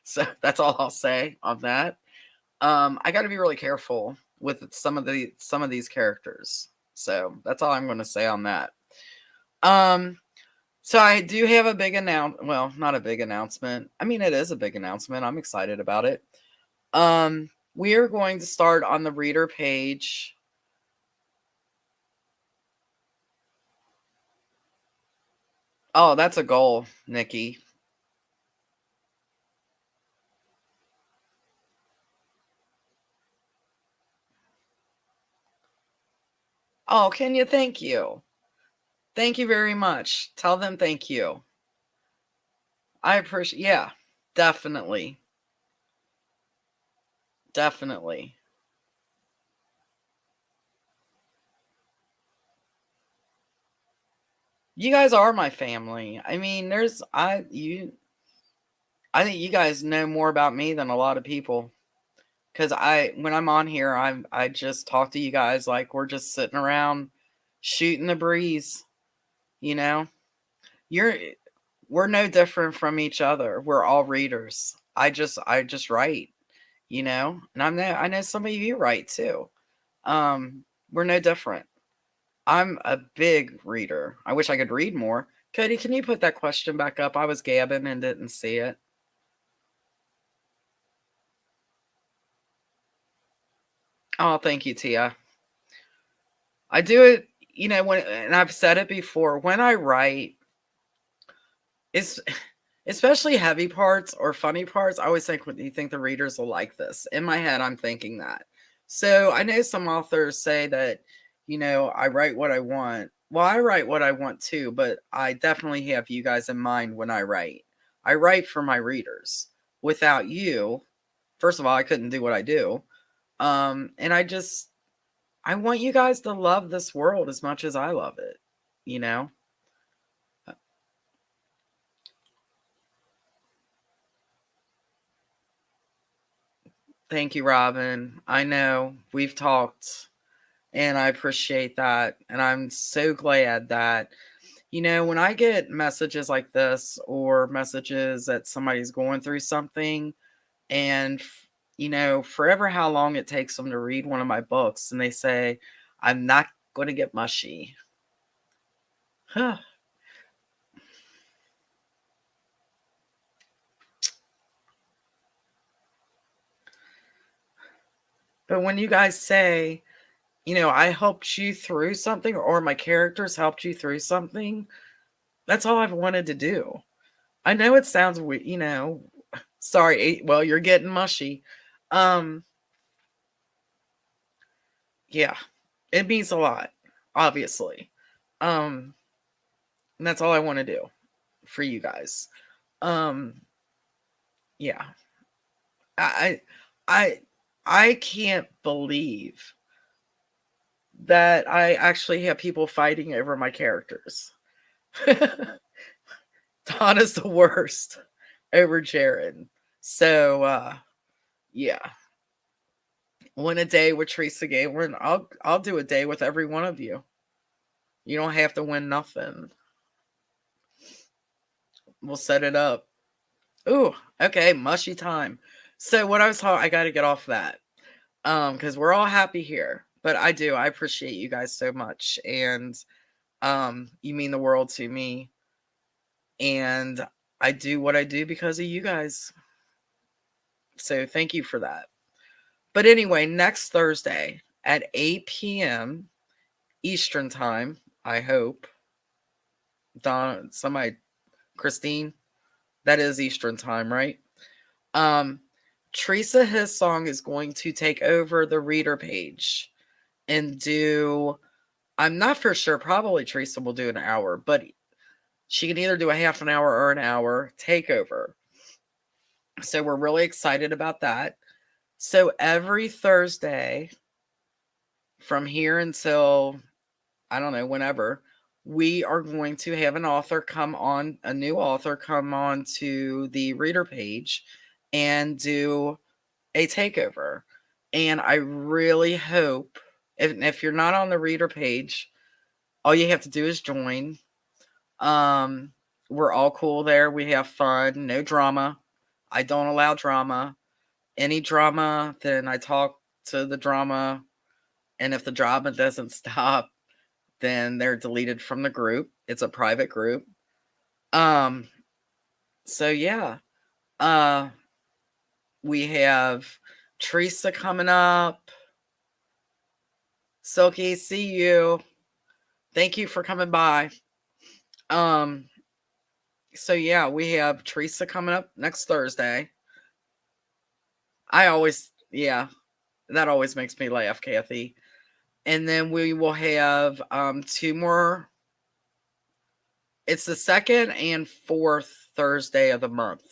So that's all I'll say on that. I got to be really careful with some of these characters. So that's all I'm going to say on that. So I do have a big well, not a big announcement. I mean, it is a big announcement. I'm excited about it. We are going to start on the reader page. Oh, that's a goal, Nikki. Oh, can you? Thank you. Thank you very much. Tell them thank you. I appreciate, yeah, definitely. Definitely. You guys are my family. I mean, I think you guys know more about me than a lot of people. Cause when I'm on here, I just talk to you guys like we're just sitting around shooting the breeze, you know? You're we're no different from each other. We're all readers. I just write, and I know some of you write too. We're no different. I'm a big reader. I wish I could read more. Cody, can you put that question back up? I was gabbing and didn't see it. Oh, thank you, Tia. I do it, and I've said it before, when I write, it's especially heavy parts or funny parts. I always think, do you think the readers will like this? In my head, I'm thinking that. So I know some authors say that, I write what I want. Well, I write what I want too, but I definitely have you guys in mind when I write. I write for my readers. Without you, first of all, I couldn't do what I do. And I want you guys to love this world as much as I love it, you know? Thank you, Robin. I know we've talked and I appreciate that. And I'm so glad that, when I get messages like this or messages that somebody's going through something and, forever how long it takes them to read one of my books and they say, I'm not going to get mushy. Huh. But when you guys say, I helped you through something or my characters helped you through something, that's all I've wanted to do. I know it sounds weird, sorry, well, you're getting mushy. Um, yeah, it means a lot, obviously. Um, and that's all I want to do for you guys. Um, yeah. I I I can't believe that I actually have people fighting over my characters. Donna's the worst over Jared. So yeah. Win a day with Teresa Gaylor. I'll do a day with every one of you. You don't have to win nothing. We'll set it up. Ooh, okay, mushy time. So what I was talking, I got to get off that. Because we're all happy here. But I appreciate you guys so much. And you mean the world to me. And I do what I do because of you guys. So thank you for that. But anyway, next Thursday at 8 p.m. Eastern time, I hope. Christine, that is Eastern time, right? Teresa, his song is going to take over the reader page and do, I'm not for sure, probably Teresa will do an hour, but she can either do a half an hour or an hour takeover. So we're really excited about that. So every Thursday from here until, I don't know, whenever, we are going to have a new author come on to the reader page and do a takeover. And I really hope, if you're not on the reader page, all you have to do is join. We're all cool there. We have fun. No drama. I don't allow drama. Any drama, then I talk to the drama. And if the drama doesn't stop, then they're deleted from the group. It's a private group. So yeah. We have Teresa coming up. Silky, see you. Thank you for coming by. So yeah, we have Teresa coming up next Thursday. That always makes me laugh, Kathy. And then we will have 2 more. It's the 2nd and 4th Thursday of the month.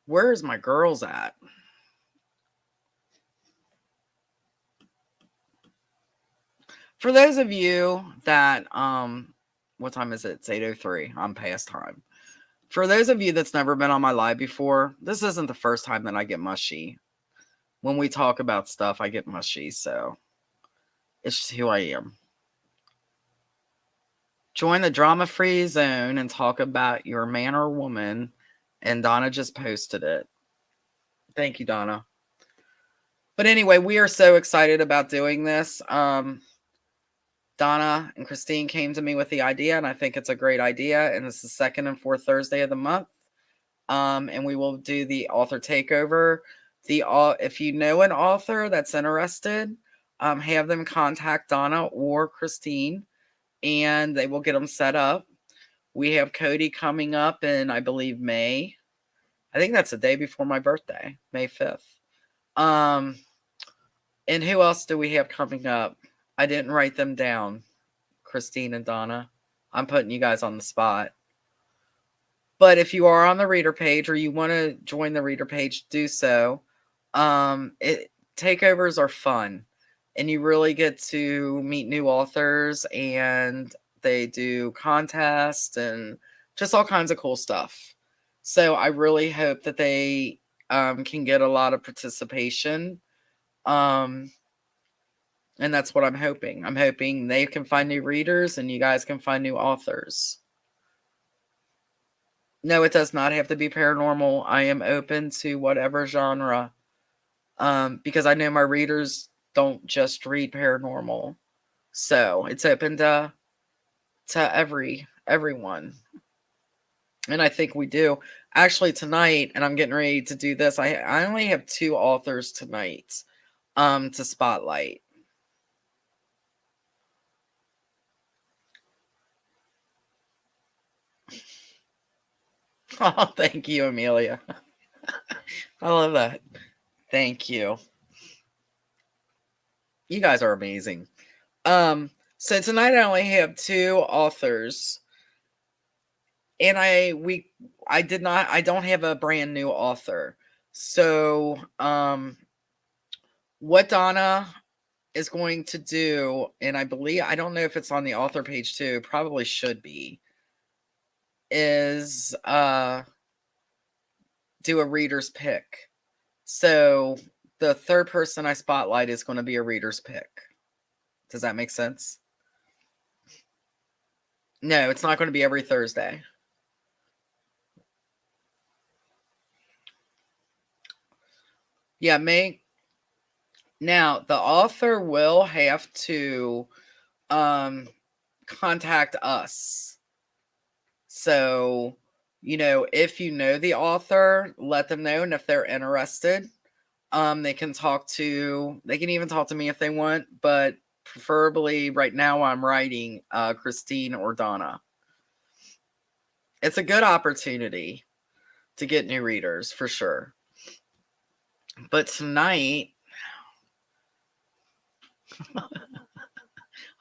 Where's my girls at? For those of you that what time is it? It's 8:03. I'm past time. For those of you that's never been on my live before, this isn't the first time that I get mushy. When we talk about stuff, I get mushy, so it's just who I am. Join the drama-free zone and talk about your man or woman. And Donna just posted it. Thank you, Donna. But anyway, we are so excited about doing this. Donna and Christine came to me with the idea, and I think it's a great idea. And it's the 2nd and 4th Thursday of the month. And we will do the author takeover. If you know an author that's interested, have them contact Donna or Christine, and they will get them set up. We have Cody coming up in, I believe, May. I think that's the day before my birthday, May 5th. And who else do we have coming up? I didn't write them down. Christine and Donna. I'm putting you guys on the spot. But if you are on the reader page or you want to join the reader page, do so. Takeovers are fun. And you really get to meet new authors, and they do contests and just all kinds of cool stuff. So I really hope that they can get a lot of participation. And that's what I'm hoping. I'm hoping they can find new readers and you guys can find new authors. No, it does not have to be paranormal. I am open to whatever genre. Because I know my readers don't just read paranormal. So it's open to everyone. And I think we do. Actually, tonight, and I'm getting ready to do this, I only have 2 authors tonight to spotlight. Oh, thank you, Amelia. I love that. Thank you. You guys are amazing. So tonight I only have 2 authors. And I don't have a brand new author. So what Donna is going to do, and I don't know if it's on the author page too, probably should be, is do a reader's pick. So the 3rd person I spotlight is going to be a reader's pick. Does that make sense? No, it's not going to be every Thursday. Yeah, now the author will have to contact us. So, if you know the author, let them know, and if they're interested, they can even talk to me if they want, but preferably right now I'm writing Christine or Donna. It's a good opportunity to get new readers for sure. But tonight,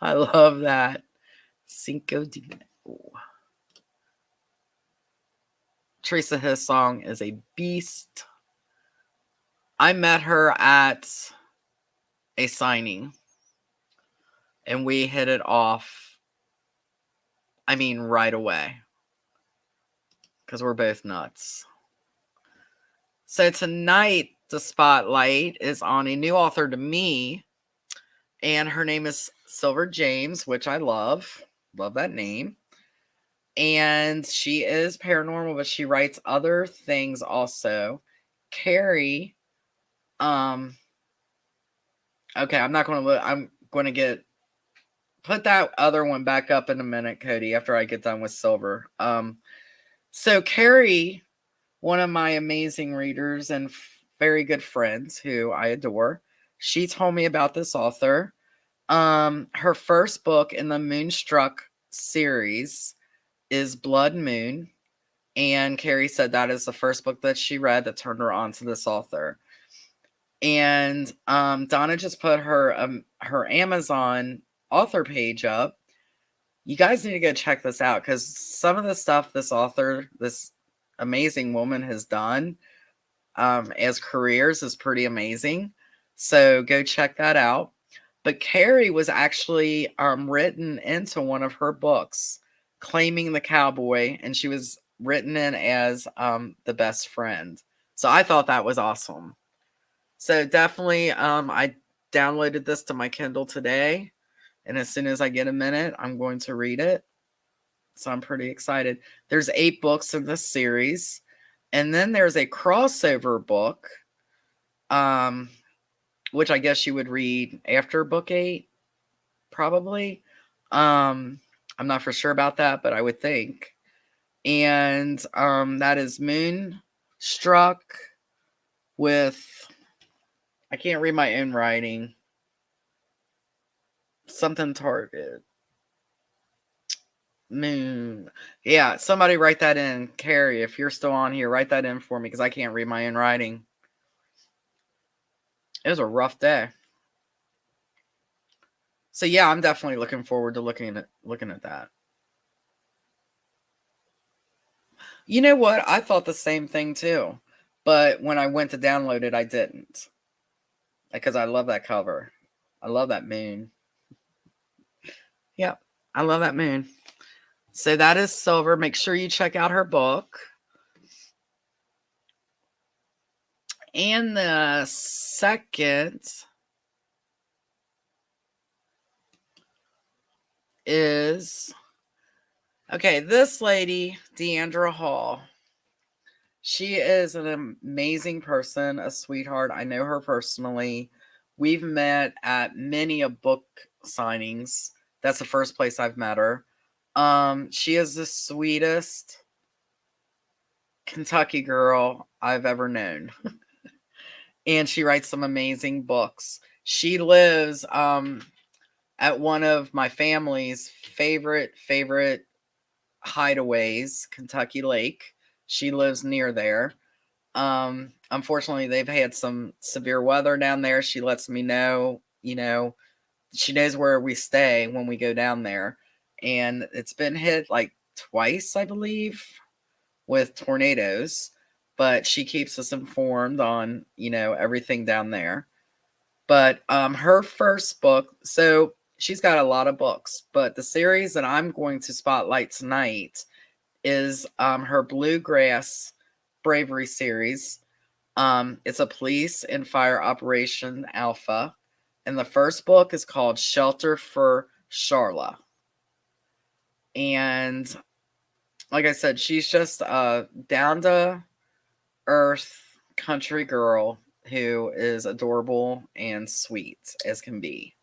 I love that. Cinco de Mayo. Teresa, his song is a beast. I met her at a signing and we hit it off. I mean, right away. Because we're both nuts. So tonight, the spotlight is on a new author to me. And her name is Silver James, which I love. Love that name. And she is paranormal, but she writes other things also. Carrie, okay, I'm going to put that other one back up in a minute, Cody, after I get done with Silver. So Carrie, one of my amazing readers and very good friends who I adore, she told me about this author. Her first book in the Moonstruck series is Blood Moon. And Carrie said that is the first book that she read that turned her on to this author. And Donna just put her Amazon author page up. You guys need to go check this out because some of the stuff this amazing woman has done as careers is pretty amazing. So go check that out. But Carrie was actually written into one of her books, Claiming the Cowboy, and she was written in as the best friend. So I thought that was awesome. So definitely, I downloaded this to my Kindle today, and as soon as I get a minute, I'm going to read it. So I'm pretty excited. There's 8 books in this series, and then there's a crossover book, which I guess you would read after book 8, probably. I'm not for sure about that, but I would think. And that is Moonstruck with, I can't read my own writing. Something Target. Moon. Yeah, somebody write that in. Carrie, if you're still on here, write that in for me because I can't read my own writing. It was a rough day. So yeah, I'm definitely looking forward to looking at that. You know what? I thought the same thing too. But when I went to download it, I didn't. Because I love that cover. I love that moon. Yep, I love that moon. So that is Silver. Make sure you check out her book. And the second is, okay, this lady, Deandra Hall. She is an amazing person, a sweetheart. I know her personally. We've met at many a book signings. That's the first place I've met her. She is the sweetest Kentucky girl I've ever known. And she writes some amazing books. She lives at one of my family's favorite hideaways, Kentucky Lake. She lives near there. Unfortunately, they've had some severe weather down there. She lets me know, she knows where we stay when we go down there. And it's been hit like twice, I believe, with tornadoes. But she keeps us informed on, everything down there. But her first book, so she's got a lot of books, but the series that I'm going to spotlight tonight is her Bluegrass Bravery series. It's a police and fire operation alpha. And the first book is called Shelter for Charla. And like I said, she's just a down to earth country girl who is adorable and sweet as can be.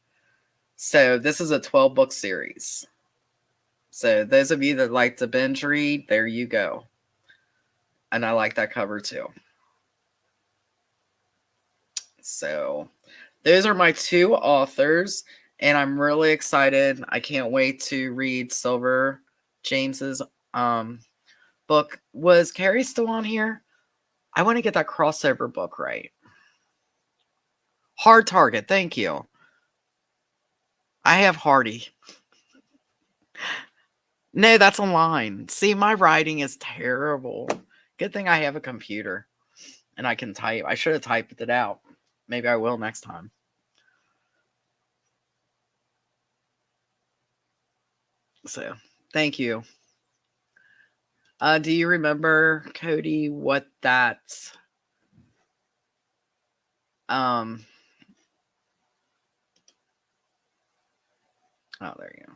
So this is a 12-book series. So those of you that like to binge read, there you go. And I like that cover too. So those are my two authors, and I'm really excited. I can't wait to read Silver James's book. Was Carrie still on here? I want to get that crossover book right. Hard Target, thank you. I have Hardy. No, that's online. See, my writing is terrible. Good thing I have a computer and I can type. I should have typed it out. Maybe I will next time. So, thank you. Do you remember, Cody, what that oh, there you go.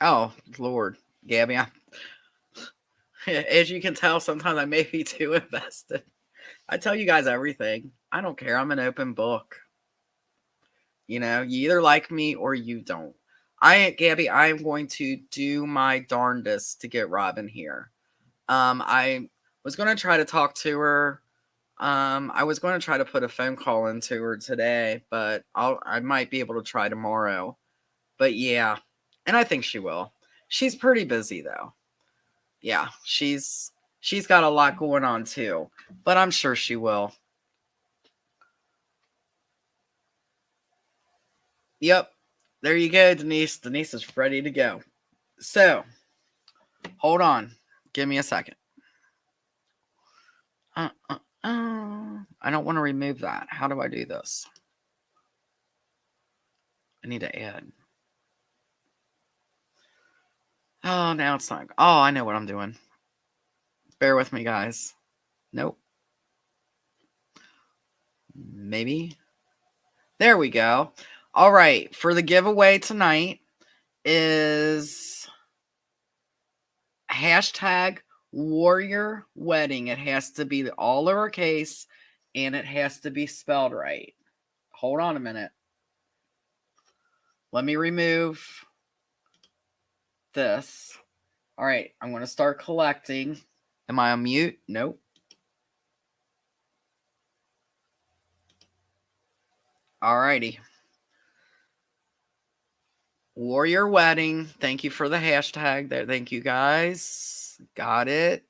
Oh, Lord. Gabby, as you can tell, sometimes I may be too invested. I tell you guys everything. I don't care. I'm an open book. You know, you either like me or you don't. Gabby, I am going to do my darndest to get Robin here. I was going to try to talk to her. I was going to try to put a phone call into her today, but I might be able to try tomorrow. But yeah, and I think she will. She's pretty busy though. Yeah, she's got a lot going on too, but I'm sure she will. Yep. There you go, Denise. Denise is ready to go. So, hold on. Give me a second. I don't want to remove that. How do I do this? I need to add. Oh, now it's not. Oh, I know what I'm doing. Bear with me, guys. Nope. Maybe. There we go. All right. For the giveaway tonight is hashtag warrior wedding. It has to be all lowercase and it has to be spelled right. Hold on a minute. Let me remove this. All right, I'm going to start collecting. Am I on mute? Nope. All righty. Warrior wedding. Thank you for the hashtag there. Thank you guys. Got it.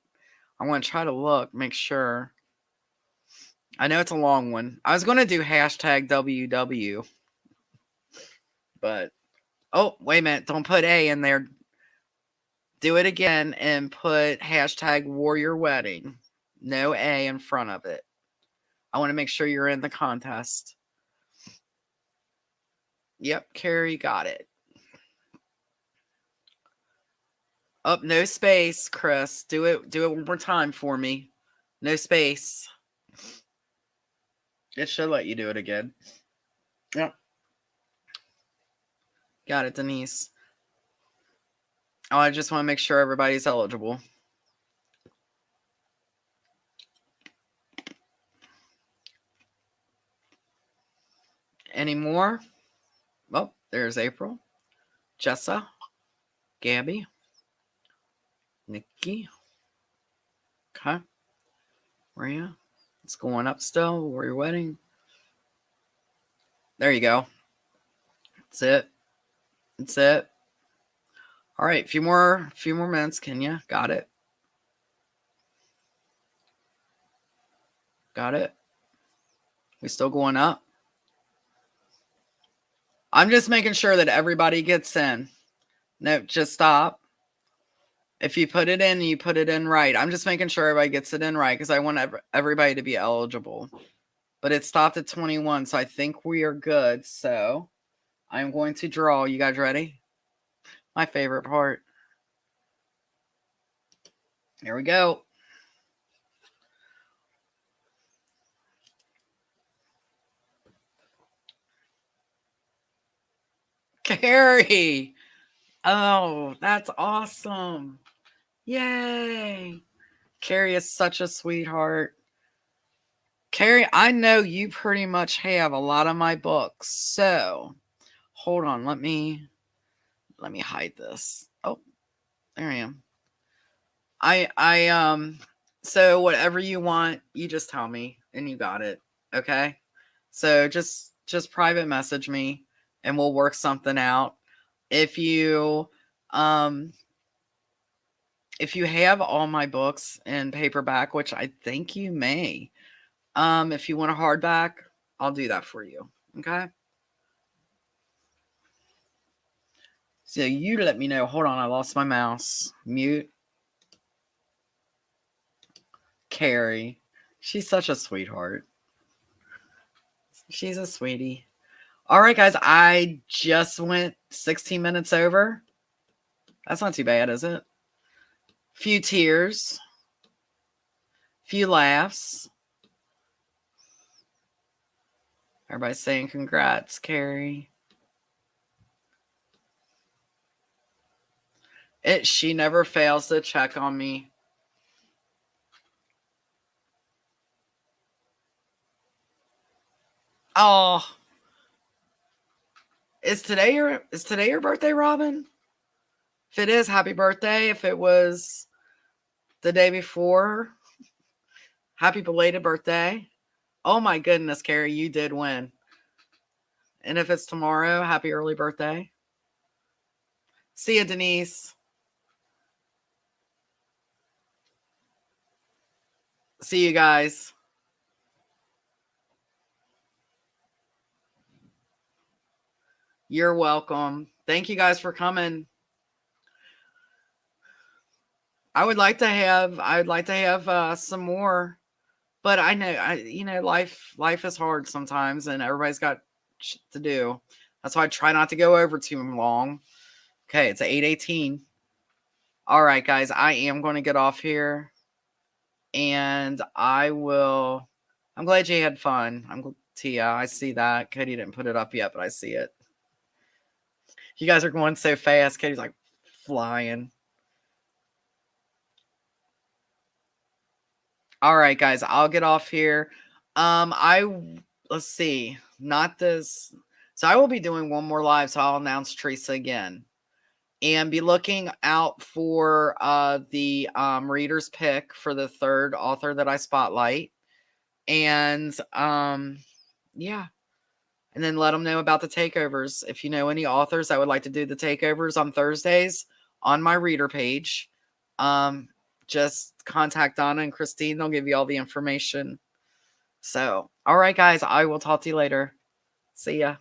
I want to try to look, make sure. I know it's a long one. I was going to do hashtag WW. But, oh, wait a minute. Don't put A in there. Do it again and put hashtag warrior wedding. No A in front of it. I want to make sure you're in the contest. Yep, Carrie got it. Up, no space, Chris. Do it one more time for me. No space. It should let you do it again. Yep. Got it, Denise. Oh, I just want to make sure everybody's eligible. Any more? Oh, there's April, Jessa, Gabby, Nikki. Okay. Maria. It's going up still. Warrior wedding. There you go. That's it. That's it. All right, few more minutes, Kenya. Got it. Got it. We still going up? I'm just making sure that everybody gets in. No, just stop. If you put it in, you put it in right. I'm just making sure everybody gets it in right because I want everybody to be eligible. But it stopped at 21, so I think we are good. So I'm going to draw. You guys ready? My favorite part. Here we go. Carrie. Oh, that's awesome. Yay. Carrie is such a sweetheart. Carrie, I know you pretty much have a lot of my books. So hold on, let me hide this. Oh, there I am. So whatever you want, you just tell me and you got it. Okay? So just private message me and we'll work something out. Um if you have all my books in paperback, which I think you may, if you want a hardback, I'll do that for you. Okay? So you let me know. Hold on, I lost my mouse. Mute. Carrie. She's such a sweetheart. She's a sweetie. All right, guys. I just went 16 minutes over. That's not too bad, is it? Few tears. Few laughs. Everybody's saying congrats, Carrie. She never fails to check on me. Oh. Is today your birthday, Robin? If it is, happy birthday. If it was the day before, happy belated birthday. Oh my goodness, Carrie, you did win. And if it's tomorrow, happy early birthday. See ya, Denise. See you guys. You're welcome. Thank you guys for coming. I would like to have some more, but I know life is hard sometimes and everybody's got shit to do. That's why I try not to go over too long. Okay, it's 8:18. All right, guys, I am going to get off here and I'm glad you had fun. Tia, I see that. Cody didn't put it up yet, but I see it. You guys are going so fast. Cody's like flying. All right, guys, I'll get off here. Let's see, not this. So I will be doing one more live, so I'll announce Teresa again. And be looking out for the reader's pick for the third author that I spotlight. And yeah. And then let them know about the takeovers. If you know any authors that would like to do the takeovers on Thursdays on my reader page, just contact Donna and Christine. They'll give you all the information. So, all right, guys, I will talk to you later. See ya.